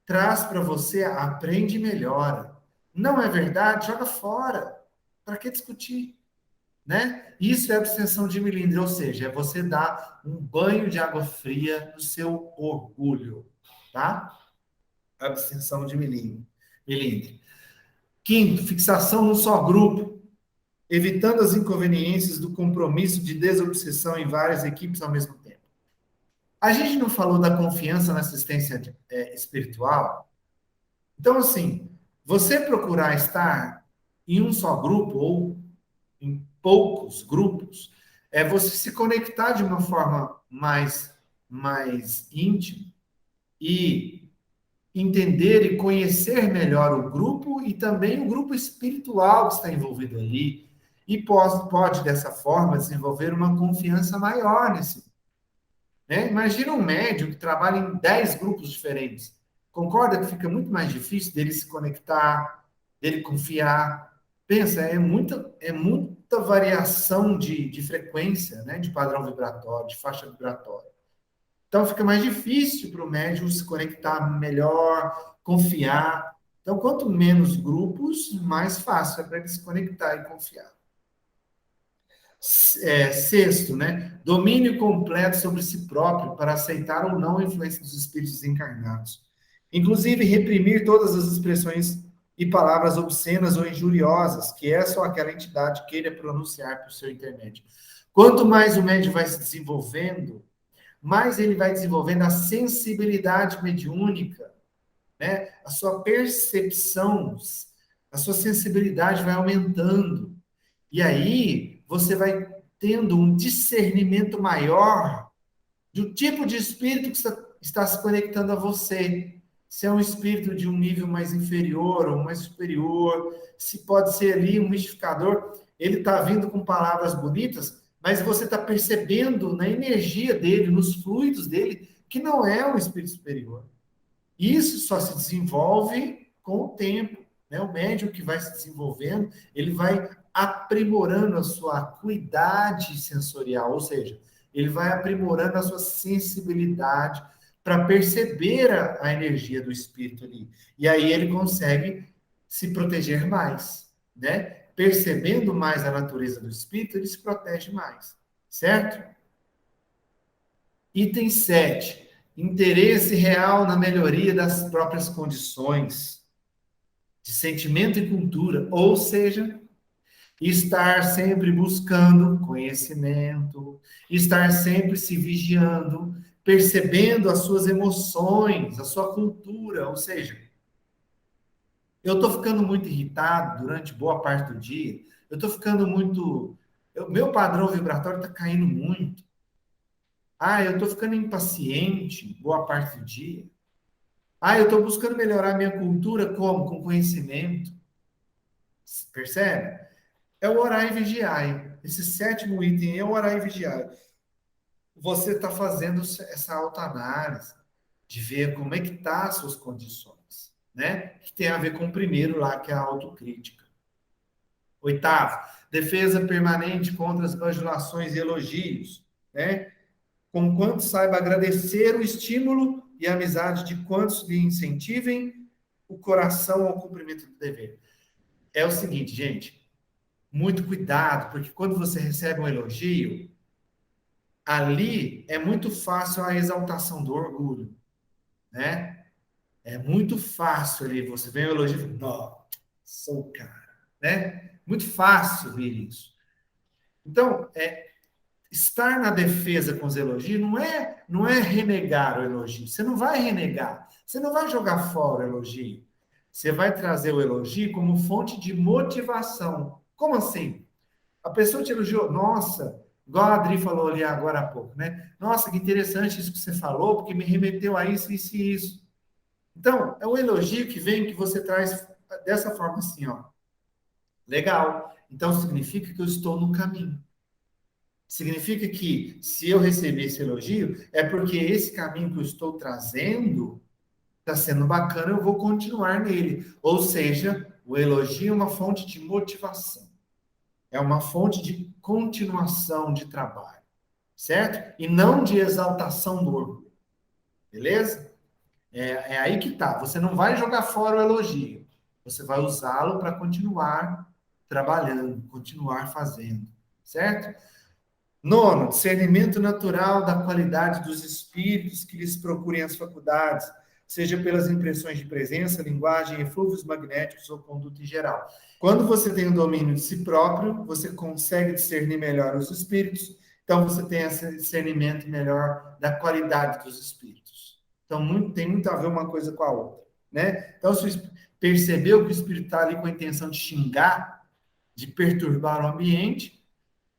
[SPEAKER 1] traz para você, aprende e melhora. Não é verdade, joga fora. Para que discutir? Né? Isso é abstenção de milindre, ou seja, é você dar um banho de água fria no seu orgulho, tá? Abstenção de milindre. Quinto, fixação num só grupo, evitando as inconveniências do compromisso de desobsessão em várias equipes ao mesmo tempo. A gente não falou da confiança na assistência espiritual? Então, assim, você procurar estar em um só grupo ou em poucos grupos, é você se conectar de uma forma mais íntima e entender e conhecer melhor o grupo e também o grupo espiritual que está envolvido ali. E pode dessa forma, desenvolver uma confiança maior nesse. Né? Imagina um médium que trabalha em 10 grupos diferentes. Concorda que fica muito mais difícil dele se conectar, dele confiar? Pensa, é muita variação de frequência, né? De padrão vibratório, de faixa vibratória. Então fica mais difícil para o médium se conectar melhor, confiar. Então, quanto menos grupos, mais fácil é para ele se conectar e confiar. Sexto, né? Domínio completo sobre si próprio para aceitar ou não a influência dos espíritos encarnados. Inclusive, reprimir todas as expressões e palavras obscenas ou injuriosas que essa ou aquela entidade queira pronunciar por seu intermédio. Quanto mais o médium vai se desenvolvendo, mais ele vai desenvolvendo a sensibilidade mediúnica, né? A sua percepção, a sua sensibilidade vai aumentando. E aí, você vai tendo um discernimento maior do tipo de espírito que está se conectando a você. Se é um espírito de um nível mais inferior ou mais superior, se pode ser ali um mistificador, ele está vindo com palavras bonitas, mas você está percebendo na energia dele, nos fluidos dele, que não é um espírito superior. Isso só se desenvolve com o tempo. Né? O médium que vai se desenvolvendo, ele vai aprimorando a sua acuidade sensorial, ou seja, ele vai aprimorando a sua sensibilidade para perceber a energia do espírito ali. E aí ele consegue se proteger mais, né? Percebendo mais a natureza do espírito, ele se protege mais, certo? Item 7. Interesse real na melhoria das próprias condições de sentimento e cultura, ou seja, estar sempre buscando conhecimento, estar sempre se vigiando, percebendo as suas emoções, a sua cultura, ou seja, eu estou ficando muito irritado durante boa parte do dia, eu estou ficando muito... meu padrão vibratório está caindo muito. Eu estou ficando impaciente boa parte do dia. Eu estou buscando melhorar minha cultura como? Com conhecimento. Percebe? É o orar e vigiar. Esse sétimo item é o orar e vigiar. Você está fazendo essa autoanálise de ver como é que tá as suas condições, né? Que tem a ver com o primeiro lá, que é a autocrítica. Oitavo, defesa permanente contra as bajulações e elogios, né? Conquanto saiba agradecer o estímulo e a amizade de quantos lhe incentivem o coração ao cumprimento do dever. É o seguinte, gente, muito cuidado, porque quando você recebe um elogio, ali é muito fácil a exaltação do orgulho, né? É muito fácil ali, você vem um elogio e fala, não, sou o cara, né? Muito fácil ver isso. Então, estar na defesa com os elogios não é renegar o elogio. Você não vai renegar. Você não vai jogar fora o elogio. Você vai trazer o elogio como fonte de motivação. Como assim? A pessoa te elogiou, nossa, igual a Adri falou ali agora há pouco, né? Nossa, que interessante isso que você falou, porque me remeteu a isso, isso e isso. Então, é o elogio que vem, que você traz dessa forma assim, ó. Legal. Então, significa que eu estou no caminho. Significa que, se eu receber esse elogio, é porque esse caminho que eu estou trazendo está sendo bacana, eu vou continuar nele. Ou seja, o elogio é uma fonte de motivação. É uma fonte de continuação de trabalho, certo? E não de exaltação do orgulho. Beleza? É aí que tá. Você não vai jogar fora o elogio. Você vai usá-lo para continuar trabalhando, continuar fazendo, certo? Nono, discernimento natural da qualidade dos espíritos que lhes procurem as faculdades, seja pelas impressões de presença, linguagem, eflúvios magnéticos ou conduta em geral. Quando você tem o domínio de si próprio, você consegue discernir melhor os espíritos, então você tem esse discernimento melhor da qualidade dos espíritos. Então, tem muito a ver uma coisa com a outra, né? Então, se você percebeu que o espírito está ali com a intenção de xingar, de perturbar o ambiente,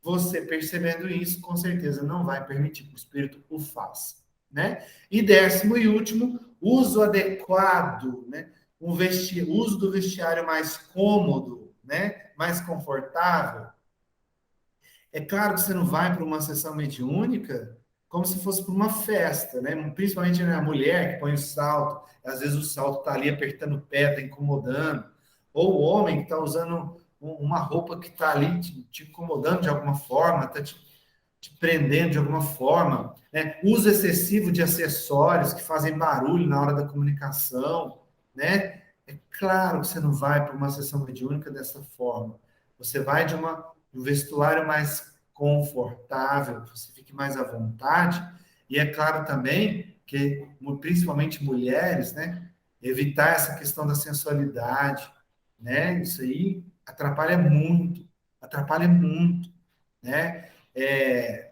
[SPEAKER 1] você percebendo isso, com certeza não vai permitir que o espírito o faça, né? E décimo e último, uso adequado, né? Uso do vestiário mais cômodo, né? Mais confortável. É claro que você não vai para uma sessão mediúnica como se fosse para uma festa, né? Principalmente a mulher que põe o salto, às vezes o salto está ali apertando o pé, está incomodando, ou o homem que está usando uma roupa que está ali te incomodando de alguma forma, está te prendendo de alguma forma, né? Uso excessivo de acessórios que fazem barulho na hora da comunicação, né? É claro que você não vai para uma sessão mediúnica dessa forma. Você vai de um vestuário mais confortável, que você fique mais à vontade. E é claro também que, principalmente mulheres, né? Evitar essa questão da sensualidade, né? Isso aí atrapalha muito, né?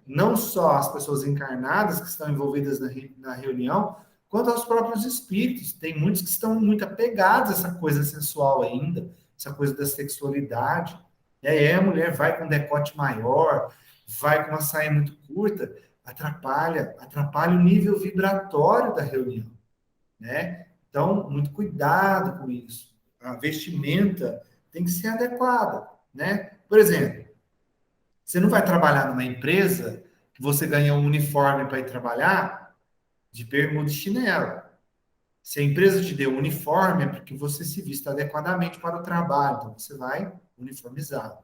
[SPEAKER 1] Não só as pessoas encarnadas que estão envolvidas na reunião, quanto aos próprios espíritos. Tem muitos que estão muito apegados a essa coisa sensual ainda, essa coisa da sexualidade. E aí a mulher vai com um decote maior, vai com uma saia muito curta, atrapalha o nível vibratório da reunião, né? Então, muito cuidado com isso. A vestimenta tem que ser adequada, né? Por exemplo, você não vai trabalhar numa empresa que você ganha um uniforme para ir trabalhar de bermuda e chinelo. Se a empresa te deu um uniforme, é porque você se vista adequadamente para o trabalho. Então, você vai uniformizado.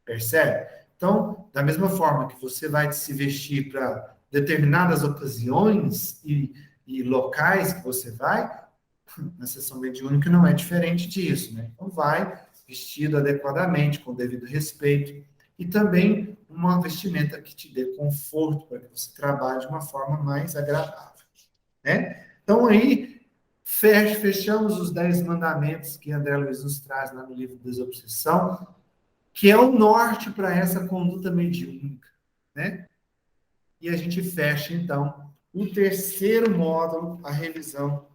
[SPEAKER 1] Percebe? Então, da mesma forma que você vai se vestir para determinadas ocasiões e locais que você vai, na sessão mediúnica não é diferente disso, né? Então, vai vestido adequadamente, com o devido respeito, e também uma vestimenta que te dê conforto para que você trabalhe de uma forma mais agradável, né? Então, aí, fechamos os 10 mandamentos que André Luiz nos traz lá no livro Desobsessão, que é o norte para essa conduta mediúnica, né? E a gente fecha, então, o terceiro módulo, a revisão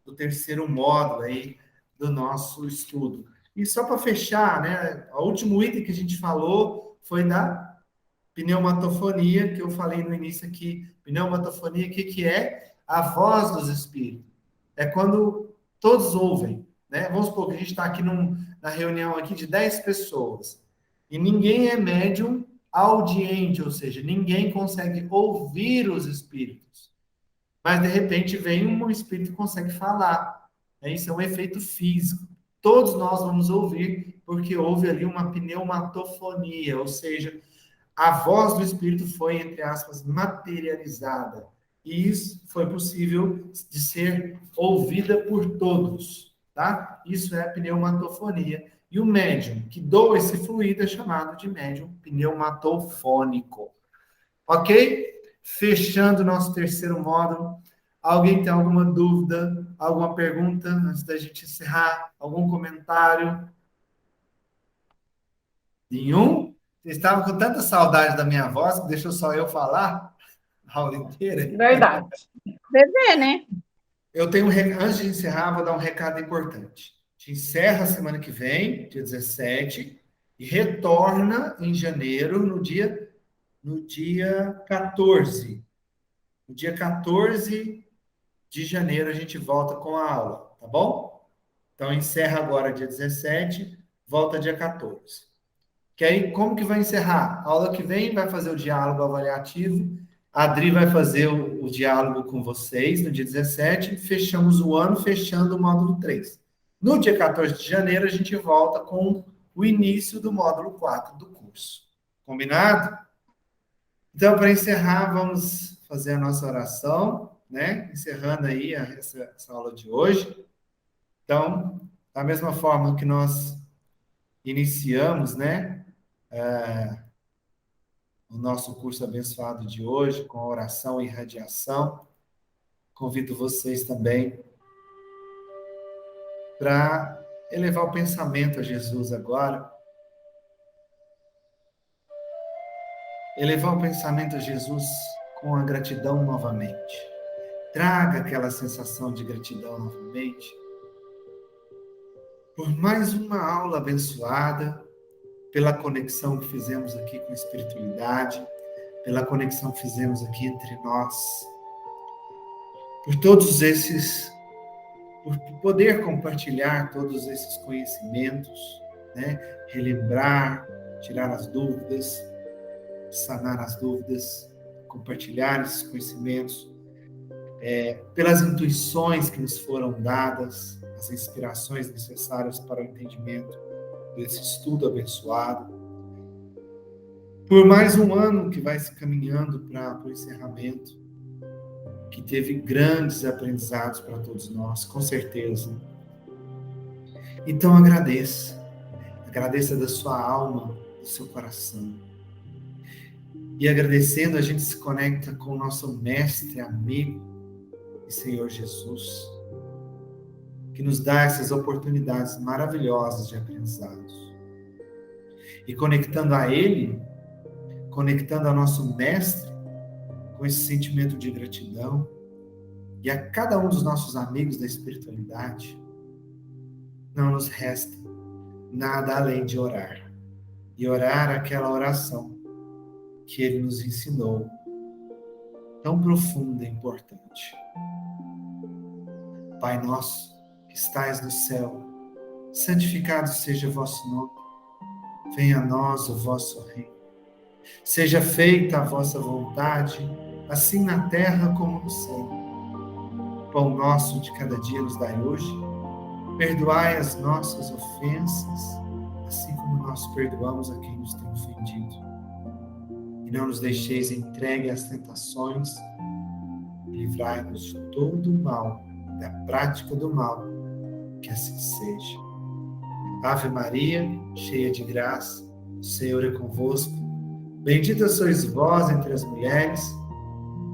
[SPEAKER 1] do terceiro módulo aí do nosso estudo. E só para fechar, né, o último item que a gente falou foi da pneumatofonia, que eu falei no início aqui. Pneumatofonia, o que é? A voz dos espíritos. É quando todos ouvem, né? Vamos supor que a gente está aqui na reunião aqui de 10 pessoas e ninguém é médium audiente, ou seja, ninguém consegue ouvir os espíritos. Mas, de repente, vem um espírito que consegue falar. Isso é um efeito físico. Todos nós vamos ouvir, porque houve ali uma pneumatofonia, ou seja, a voz do espírito foi, entre aspas, materializada. E isso foi possível de ser ouvida por todos, tá? Isso é a pneumatofonia. E o médium que doa esse fluido é chamado de médium pneumatofônico. Ok? Fechando o nosso terceiro módulo. Alguém tem alguma dúvida, alguma pergunta antes da gente encerrar? Algum comentário? Nenhum? Vocês estavam com tanta saudade da minha voz que deixou só eu falar a aula inteira.
[SPEAKER 2] Verdade.
[SPEAKER 4] Bebê, né?
[SPEAKER 1] Eu tenho antes de encerrar, vou dar um recado importante. A gente encerra a semana que vem, dia 17, e retorna em janeiro, no dia 14. No dia 14 de janeiro a gente volta com a aula, tá bom? Então encerra agora dia 17, volta dia 14. Que aí, como que vai encerrar? A aula que vem vai fazer o diálogo avaliativo, a Adri vai fazer o diálogo com vocês no dia 17, fechamos o ano, fechando o módulo 3. No dia 14 de janeiro, a gente volta com o início do módulo 4 do curso. Combinado? Então, para encerrar, vamos fazer a nossa oração, né? Encerrando aí essa aula de hoje. Então, da mesma forma que nós iniciamos, né? O nosso curso abençoado de hoje, com oração e radiação. Convido vocês também para elevar o pensamento a Jesus agora. Elevar o pensamento a Jesus com a gratidão novamente. Traga aquela sensação de gratidão novamente. Por mais uma aula abençoada, pela conexão que fizemos aqui com a espiritualidade, pela conexão que fizemos aqui entre nós, por todos esses, por poder compartilhar todos esses conhecimentos, né? Relembrar, tirar as dúvidas, sanar as dúvidas, compartilhar esses conhecimentos, pelas intuições que nos foram dadas, as inspirações necessárias para o entendimento desse estudo abençoado, por mais um ano que vai se caminhando para o encerramento, que teve grandes aprendizados para todos nós, com certeza. Então agradeça da sua alma, do seu coração. E agradecendo, a gente se conecta com o nosso mestre, amigo e Senhor Jesus, que nos dá essas oportunidades maravilhosas de aprendizados. E conectando a Ele, conectando ao nosso mestre, com esse sentimento de gratidão, e a cada um dos nossos amigos da espiritualidade, não nos resta nada além de orar. E orar aquela oração que Ele nos ensinou, tão profunda e importante. Pai nosso, que estais no céu, santificado seja o vosso nome. Venha a nós o vosso reino. Seja feita a vossa vontade, assim na terra como no céu. O pão nosso de cada dia nos dai hoje. Perdoai as nossas ofensas, assim como nós perdoamos a quem nos tem ofendido. E não nos deixeis entregue às tentações, e livrai-nos de todo o mal, da prática do mal, que assim seja. Ave Maria, cheia de graça, o Senhor é convosco. Bendita sois vós entre as mulheres,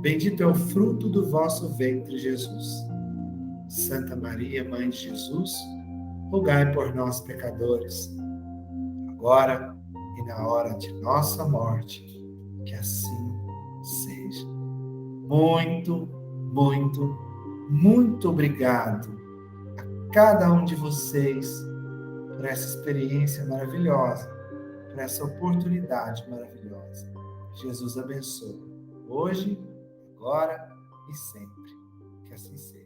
[SPEAKER 1] bendito é o fruto do vosso ventre, Jesus. Santa Maria, Mãe de Jesus, rogai por nós, pecadores, agora e na hora de nossa morte, que assim seja. Muito, muito, muito obrigado a cada um de vocês por essa experiência maravilhosa, por essa oportunidade maravilhosa. Jesus abençoe, hoje, agora e sempre. Que assim seja.